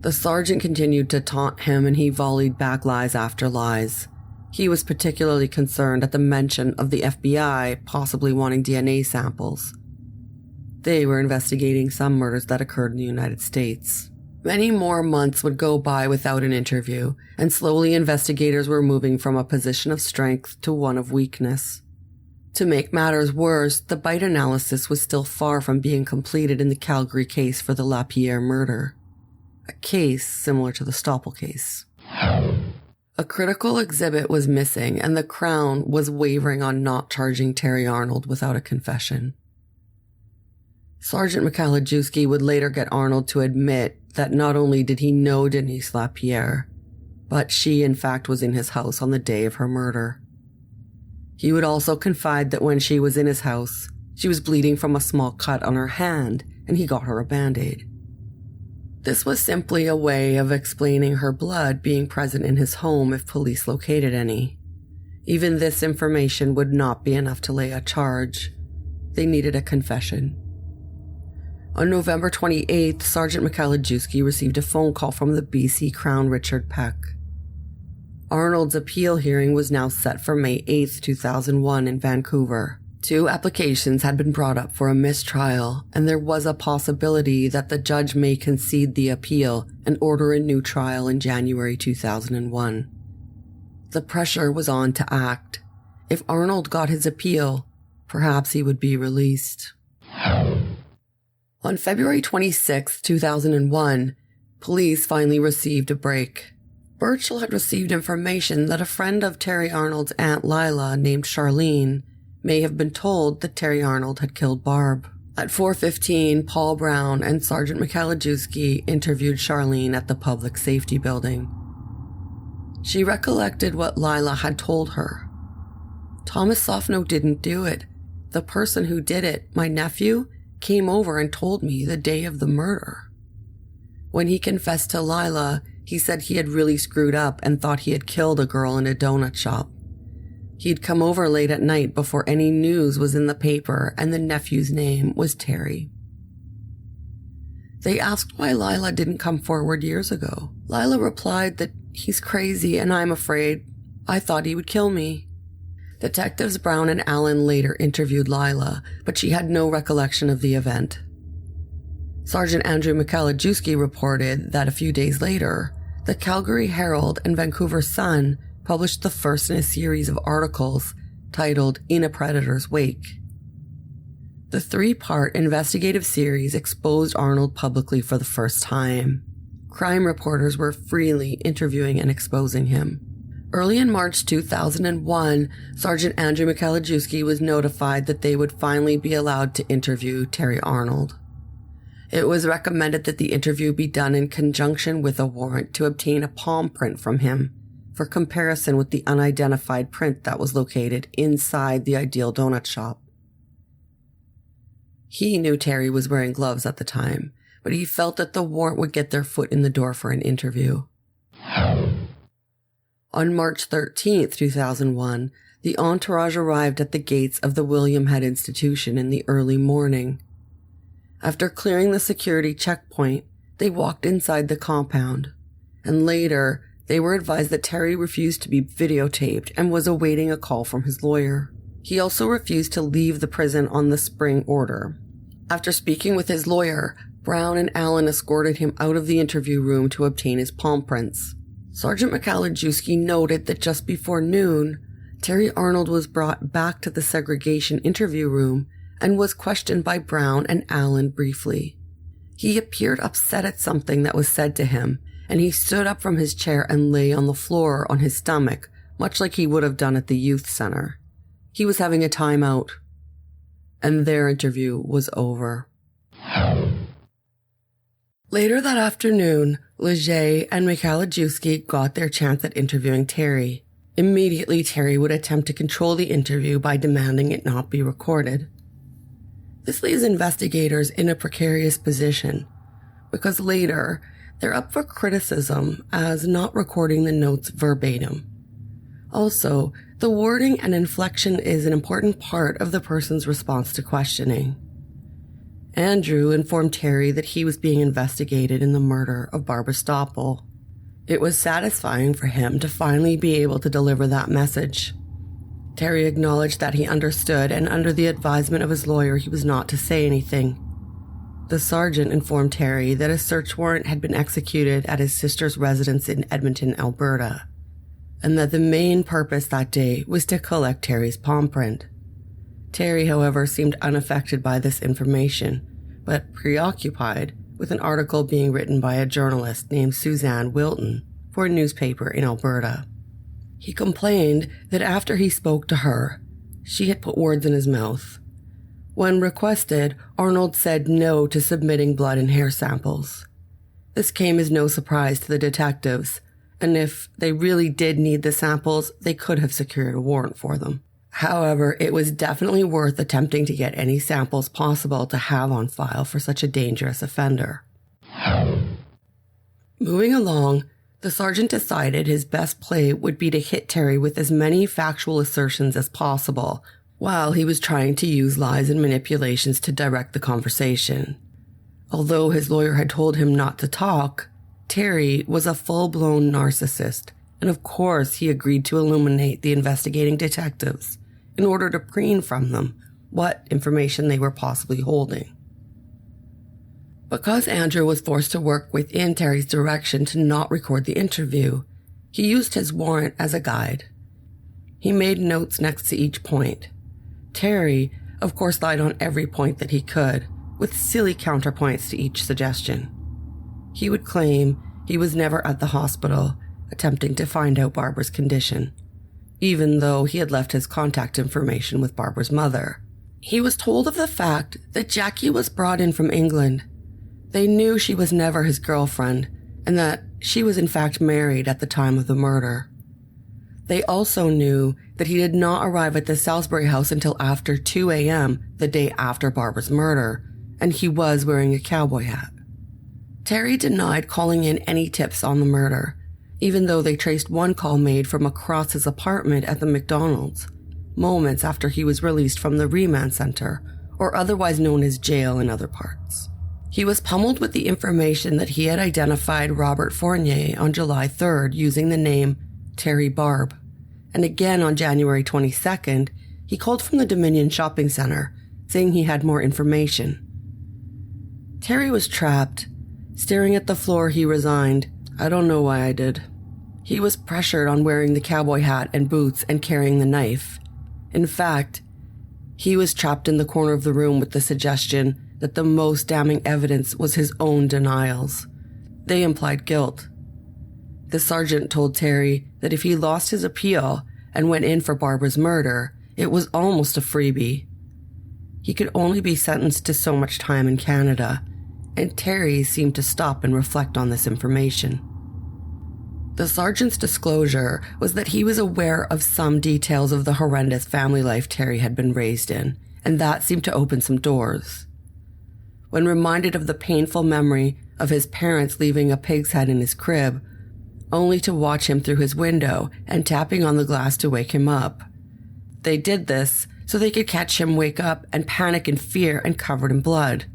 The sergeant continued to taunt him and he volleyed back lies after lies. He was particularly concerned at the mention of the FBI possibly wanting DNA samples. They were investigating some murders that occurred in the United States. Many more months would go by without an interview, and slowly investigators were moving from a position of strength to one of weakness. To make matters worse, the bite analysis was still far from being completed in the Calgary case for the Lapierre murder. A case similar to the Stoppel case. A critical exhibit was missing, and the Crown was wavering on not charging Terry Arnold without a confession. Sergeant Michalajewski would later get Arnold to admit that not only did he know Denise Lapierre, but she in fact was in his house on the day of her murder. He would also confide that when she was in his house, she was bleeding from a small cut on her hand, and he got her a Band-Aid. This was simply a way of explaining her blood being present in his home if police located any. Even this information would not be enough to lay a charge. They needed a confession. On November 28th, Sergeant Michalajewski received a phone call from the BC Crown Richard Peck. Arnold's appeal hearing was now set for May 8, 2001 in Vancouver. 2 applications had been brought up for a mistrial, and there was a possibility that the judge may concede the appeal and order a new trial in January 2001. The pressure was on to act. If Arnold got his appeal, perhaps he would be released. On February 26, 2001, police finally received a break. Burchell had received information that a friend of Terry Arnold's Aunt Lila named Charlene may have been told that Terry Arnold had killed Barb. At 4:15, Paul Brown and Sergeant Michalajewski interviewed Charlene at the Public Safety Building. She recollected what Lila had told her. Thomas Sophonow didn't do it. The person who did it, my nephew, came over and told me the day of the murder. When he confessed to Lila, he said he had really screwed up and thought he had killed a girl in a donut shop. He'd come over late at night before any news was in the paper, and the nephew's name was Terry. They asked why Lila didn't come forward years ago. Lila replied that he's crazy and I'm afraid. I thought he would kill me. Detectives Brown and Allen later interviewed Lila, but she had no recollection of the event. Sergeant Andrew Michalajewski reported that a few days later, the Calgary Herald and Vancouver Sun published the first in a series of articles titled In a Predator's Wake. The 3-part investigative series exposed Arnold publicly for the first time. Crime reporters were freely interviewing and exposing him. Early in March 2001, Sergeant Andrew Michalajewski was notified that they would finally be allowed to interview Terry Arnold. It was recommended that the interview be done in conjunction with a warrant to obtain a palm print from him for comparison with the unidentified print that was located inside the Ideal Donut shop. He knew Terry was wearing gloves at the time, but he felt that the warrant would get their foot in the door for an interview. On March 13, 2001, the entourage arrived at the gates of the William Head Institution in the early morning. After clearing the security checkpoint, they walked inside the compound, and later they were advised that Terry refused to be videotaped and was awaiting a call from his lawyer. He also refused to leave the prison on the spring order. After speaking with his lawyer, Brown and Allen escorted him out of the interview room to obtain his palm prints. Sergeant Michalajewski noted that just before noon, Terry Arnold was brought back to the segregation interview room and was questioned by Brown and Allen briefly. He appeared upset at something that was said to him, and he stood up from his chair and lay on the floor on his stomach, much like he would have done at the youth center. He was having a timeout. And their interview was over. Later that afternoon, Leger and Michalajewski got their chance at interviewing Terry. Immediately, Terry would attempt to control the interview by demanding it not be recorded. This leaves investigators in a precarious position, because later, they're up for criticism as not recording the notes verbatim. Also, The wording and inflection is an important part of the person's response to questioning. Andrew informed Terry that he was being investigated in the murder of Barbara Stoppel. It was satisfying for him to finally be able to deliver that message. Terry acknowledged that he understood, and under the advisement of his lawyer, he was not to say anything. The sergeant informed Terry that a search warrant had been executed at his sister's residence in Edmonton, Alberta, and that the main purpose that day was to collect Terry's palm print. Terry, however, seemed unaffected by this information, but preoccupied with an article being written by a journalist named Suzanne Wilton for a newspaper in Alberta. He complained that after he spoke to her, she had put words in his mouth. When requested, Arnold said no to submitting blood and hair samples. This came as no surprise to the detectives, and if they really did need the samples, they could have secured a warrant for them. However, it was definitely worth attempting to get any samples possible to have on file for such a dangerous offender. Moving along, the sergeant decided his best play would be to hit Terry with as many factual assertions as possible, while he was trying to use lies and manipulations to direct the conversation. Although his lawyer had told him not to talk, Terry was a full-blown narcissist, and of course he agreed to illuminate the investigating detectives in order to preen from them what information they were possibly holding. Because Andrew was forced to work within Terry's direction to not record the interview, he used his warrant as a guide. He made notes next to each point. Terry, of course, lied on every point that he could, with silly counterpoints to each suggestion. He would claim he was never at the hospital, attempting to find out Barbara's condition, even though he had left his contact information with Barbara's mother. He was told of the fact that Jackie was brought in from England. They knew she was never his girlfriend, and that she was in fact married at the time of the murder. They also knew that he did not arrive at the Salisbury house until after 2 a.m. the day after Barbara's murder, and he was wearing a cowboy hat. Terry denied calling in any tips on the murder, even though they traced one call made from across his apartment at the McDonald's, moments after he was released from the remand center, or otherwise known as jail in other parts. He was pummeled with the information that he had identified Robert Fournier on July 3rd using the name Terry Barb, and again on January 22nd, he called from the Dominion Shopping Center, saying he had more information. Terry was trapped. Staring at the floor, he resigned, "I don't know why I did." He was pressured on wearing the cowboy hat and boots and carrying the knife. In fact, he was trapped in the corner of the room with the suggestion that the most damning evidence was his own denials. They implied guilt. The sergeant told Terry that if he lost his appeal and went in for Barbara's murder, it was almost a freebie. He could only be sentenced to so much time in Canada, and Terry seemed to stop and reflect on this information. The sergeant's disclosure was that he was aware of some details of the horrendous family life Terry had been raised in, and that seemed to open some doors. When reminded of the painful memory of his parents leaving a pig's head in his crib, only to watch him through his window and tapping on the glass to wake him up. They did this so they could catch him wake up and panic in fear and covered in blood.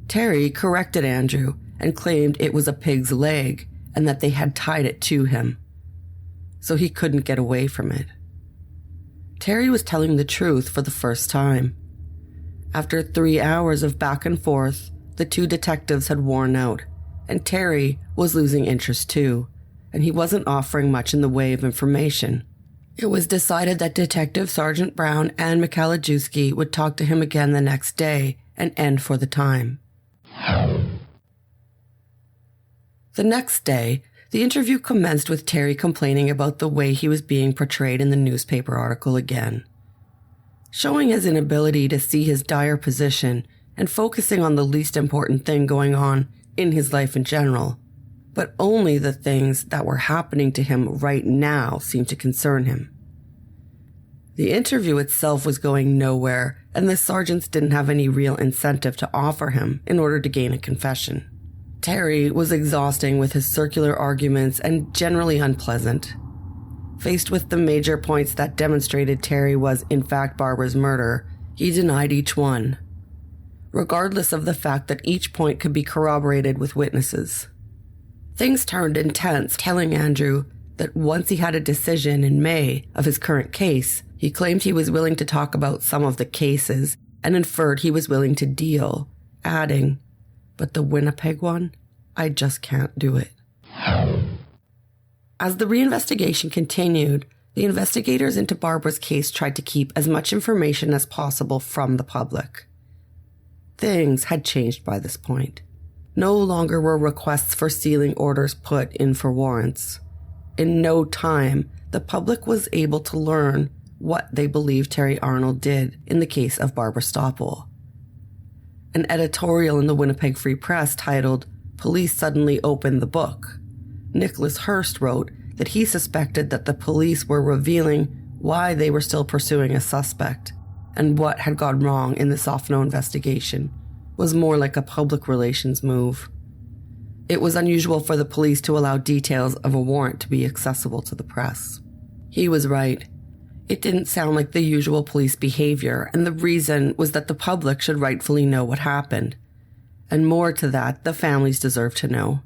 Terry corrected Andrew and claimed it was a pig's leg and that they had tied it to him, so he couldn't get away from it. Terry was telling the truth for the first time. After 3 hours of back and forth, the two detectives had worn out, and Terry was losing interest too, and he wasn't offering much in the way of information. It was decided that Detective Sergeant Brown and Michalajewski would talk to him again the next day and end for the time. The next day, the interview commenced with Terry complaining about the way he was being portrayed in the newspaper article again. Showing his inability to see his dire position and focusing on the least important thing going on in his life in general, but only the things that were happening to him right now seemed to concern him. The interview itself was going nowhere, and the sergeants didn't have any real incentive to offer him in order to gain a confession. Terry was exhausting with his circular arguments and generally unpleasant. Faced with the major points that demonstrated Terry was in fact Barbara's murderer, he denied each one, regardless of the fact that each point could be corroborated with witnesses. Things turned intense, telling Andrew that once he had a decision in May of his current case, he claimed he was willing to talk about some of the cases and inferred he was willing to deal, adding, "But the Winnipeg one, I just can't do it." As the reinvestigation continued, the investigators into Barbara's case tried to keep as much information as possible from the public. Things had changed by this point. No longer were requests for sealing orders put in for warrants. In no time, the public was able to learn what they believed Terry Arnold did in the case of Barbara Stoppel. An editorial in the Winnipeg Free Press titled, "Police Suddenly Opened the Book." Nicholas Hurst wrote that he suspected that the police were revealing why they were still pursuing a suspect, and what had gone wrong in the Sophonow investigation was more like a public relations move. It was unusual for the police to allow details of a warrant to be accessible to the press. He was right. It didn't sound like the usual police behavior, and the reason was that the public should rightfully know what happened. And more to that, the families deserved to know.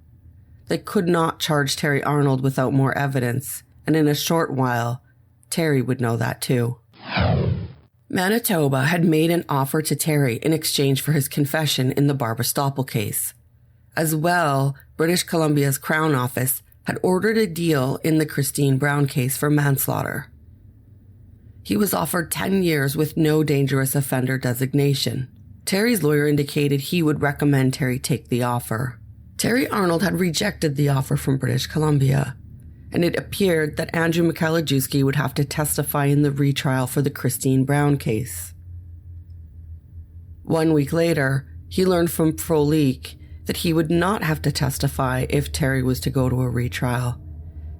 They could not charge Terry Arnold without more evidence, and in a short while, Terry would know that too. Manitoba had made an offer to Terry in exchange for his confession in the Barbara Stoppel case. As well, British Columbia's Crown Office had ordered a deal in the Christine Brown case for manslaughter. He was offered 10 years with no dangerous offender designation. Terry's lawyer indicated he would recommend Terry take the offer. Terry Arnold had rejected the offer from British Columbia, and it appeared that Andrew Mikalajewski would have to testify in the retrial for the Christine Brown case. 1 week later, he learned from Frolik that he would not have to testify if Terry was to go to a retrial.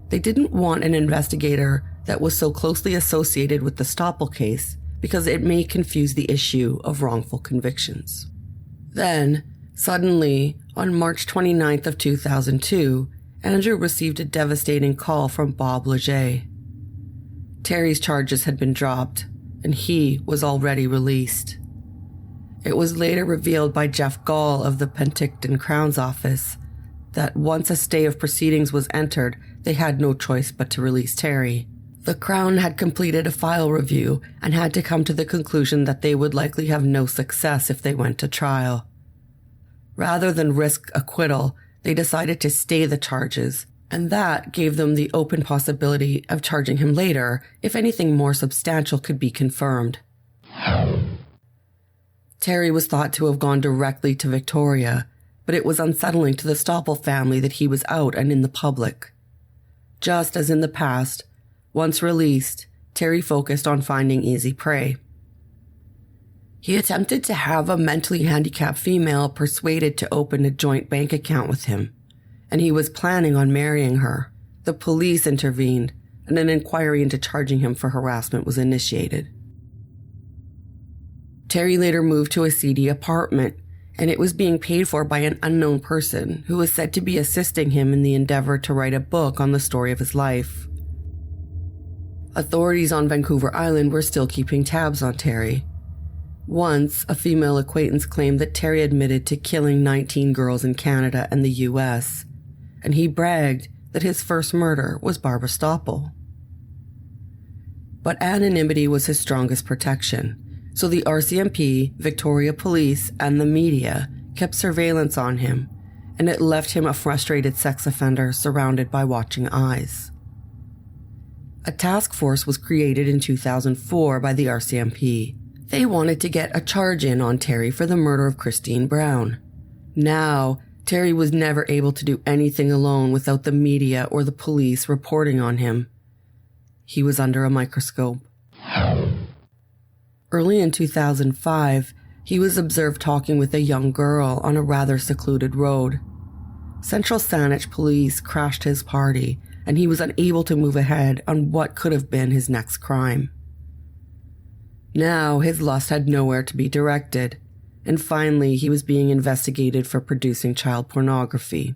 They didn't want an investigator that was so closely associated with the Stoppel case because it may confuse the issue of wrongful convictions. Then, suddenly, on March 29th of 2002, Andrew received a devastating call from Bob Leger. Terry's charges had been dropped, and he was already released. It was later revealed by Jeff Gall of the Penticton Crown's office that once a stay of proceedings was entered, they had no choice but to release Terry. The Crown had completed a file review and had to come to the conclusion that they would likely have no success if they went to trial. Rather than risk acquittal, they decided to stay the charges, and that gave them the open possibility of charging him later if anything more substantial could be confirmed. Terry was thought to have gone directly to Victoria, but it was unsettling to the Stoppel family that he was out and in the public. Just as in the past, once released, Terry focused on finding easy prey. He attempted to have a mentally handicapped female persuaded to open a joint bank account with him, and he was planning on marrying her. The police intervened, and an inquiry into charging him for harassment was initiated. Terry later moved to a seedy apartment, and it was being paid for by an unknown person who was said to be assisting him in the endeavor to write a book on the story of his life. Authorities on Vancouver Island were still keeping tabs on Terry. Once, a female acquaintance claimed that Terry admitted to killing 19 girls in Canada and the US, and he bragged that his first murder was Barbara Stoppel. But anonymity was his strongest protection, so the RCMP, Victoria Police, and the media kept surveillance on him, and it left him a frustrated sex offender surrounded by watching eyes. A task force was created in 2004 by the RCMP. They wanted to get a charge in on Terry for the murder of Christine Brown. Now, Terry was never able to do anything alone without the media or the police reporting on him. He was under a microscope. Early in 2005, he was observed talking with a young girl on a rather secluded road. Central Saanich police crashed his party, and he was unable to move ahead on what could have been his next crime. Now, his lust had nowhere to be directed, and finally he was being investigated for producing child pornography.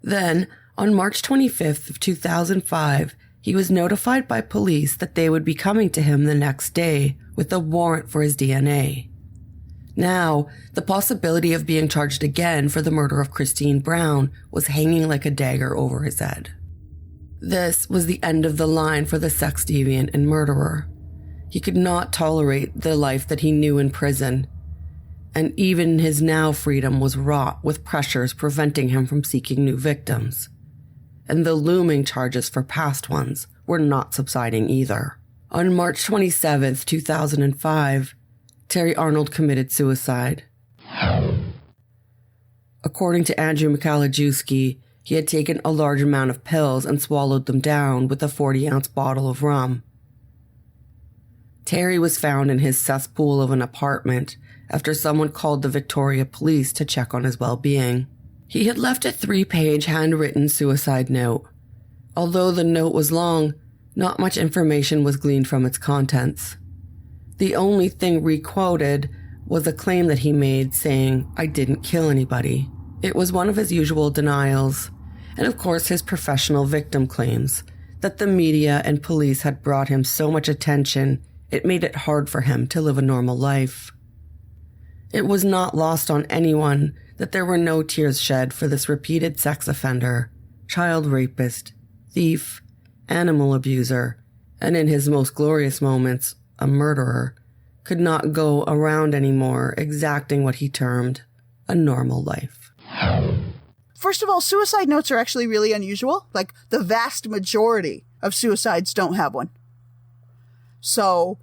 Then, On March 25th of 2005, he was notified by police that they would be coming to him the next day with a warrant for his DNA. Now, the possibility of being charged again for the murder of Christine Brown was hanging like a dagger over his head. This was the end of the line for the sex deviant and murderer. He could not tolerate the life that he knew in prison, and even his now freedom was wrought with pressures preventing him from seeking new victims. And the looming charges for past ones were not subsiding either. On March 27th, 2005, Terry Arnold committed suicide. According to Andrew Michalajewski, he had taken a large amount of pills and swallowed them down with a 40-ounce bottle of rum. Terry was found in his cesspool of an apartment after someone called the Victoria police to check on his well-being. He had left a 3-page handwritten suicide note. Although the note was long, not much information was gleaned from its contents. The only thing re-quoted was a claim that he made saying, "I didn't kill anybody." It was one of his usual denials, and of course his professional victim claims that the media and police had brought him so much attention it made it hard for him to live a normal life. It was not lost on anyone that there were no tears shed for this repeated sex offender, child rapist, thief, animal abuser, and in his most glorious moments, a murderer, could not go around anymore exacting what he termed a normal life. First of all, suicide notes are actually really unusual. Like, the vast majority of suicides don't have one. So,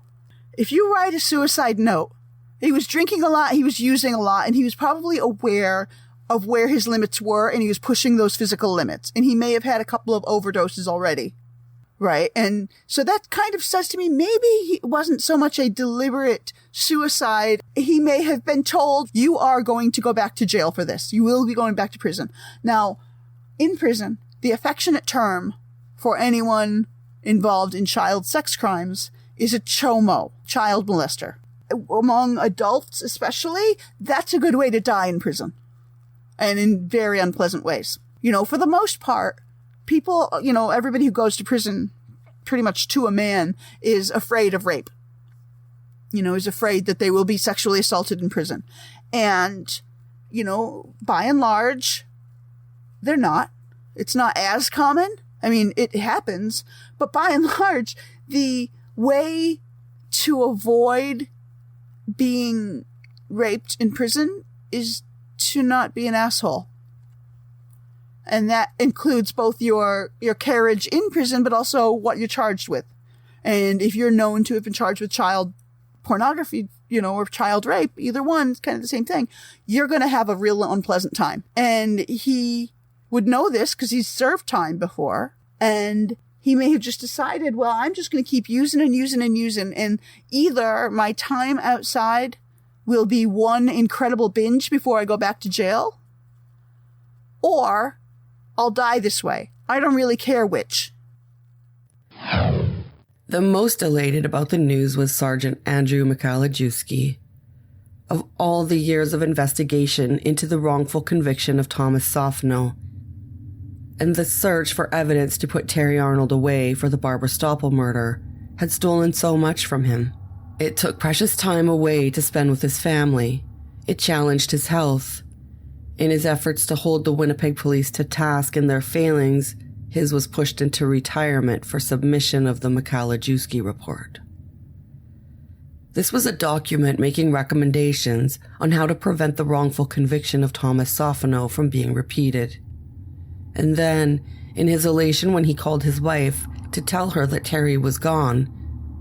if you write a suicide note, he was drinking a lot, he was using a lot, and he was probably aware of where his limits were, and he was pushing those physical limits. And he may have had a couple of overdoses already. Right? And so that kind of says to me, maybe it wasn't so much a deliberate suicide. He may have been told, you are going to go back to jail for this. You will be going back to prison. Now, in prison, the affectionate term for anyone involved in child sex crimes is a chomo, child molester. Among adults especially, that's a good way to die in prison. And in very unpleasant ways. You know, for the most part, people, you know, everybody who goes to prison, pretty much to a man, is afraid of rape. You know, is afraid that they will be sexually assaulted in prison. And, you know, by and large, they're not. It's not as common. I mean, it happens. But by and large, the way to avoid being raped in prison is to not be an asshole. And that includes both your carriage in prison, but also what you're charged with. And if you're known to have been charged with child pornography, you know, or child rape, either one, it's kind of the same thing. You're going to have a real unpleasant time. And he would know this because he's served time before. And he may have just decided, well, I'm just going to keep using and using and using. And either my time outside will be one incredible binge before I go back to jail, or I'll die this way. I don't really care which. The most elated about the news was Sergeant Andrew Michalajewski. Of all the years of investigation into the wrongful conviction of Thomas Sophonow, and the search for evidence to put Terry Arnold away for the Barbara Stoppel murder had stolen so much from him. It took precious time away to spend with his family. It challenged his health. In his efforts to hold the Winnipeg police to task in their failings, his was pushed into retirement for submission of the Michalajewski report. This was a document making recommendations on how to prevent the wrongful conviction of Thomas Sophonow from being repeated. And then, in his elation when he called his wife to tell her that Terry was gone,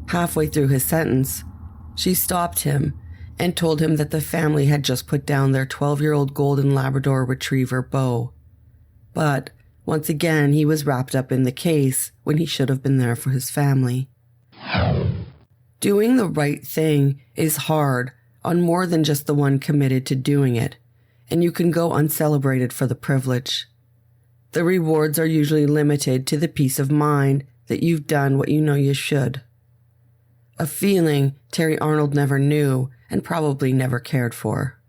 halfway through his sentence, she stopped him and told him that the family had just put down their 12-year-old golden Labrador retriever, Beau. But, once again, he was wrapped up in the case when he should have been there for his family. Doing the right thing is hard on more than just the one committed to doing it, and you can go uncelebrated for the privilege. The rewards are usually limited to the peace of mind that you've done what you know you should. A feeling Terry Arnold never knew and probably never cared for.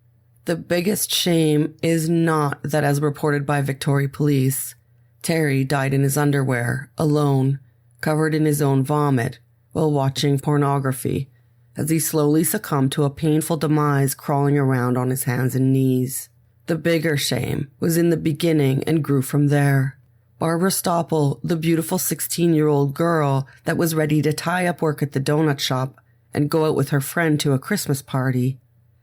The biggest shame is not that, as reported by Victoria Police, Terry died in his underwear, alone, covered in his own vomit, while watching pornography, as he slowly succumbed to a painful demise crawling around on his hands and knees. The bigger shame was in the beginning and grew from there. Barbara Stoppel, the beautiful 16-year-old girl that was ready to tie up work at the donut shop and go out with her friend to a Christmas party,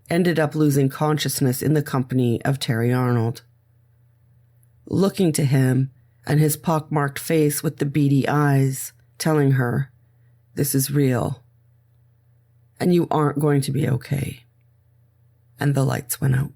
ended up losing consciousness in the company of Terry Arnold. Looking to him and his pockmarked face with the beady eyes, telling her, "This is real, and you aren't going to be okay." And the lights went out.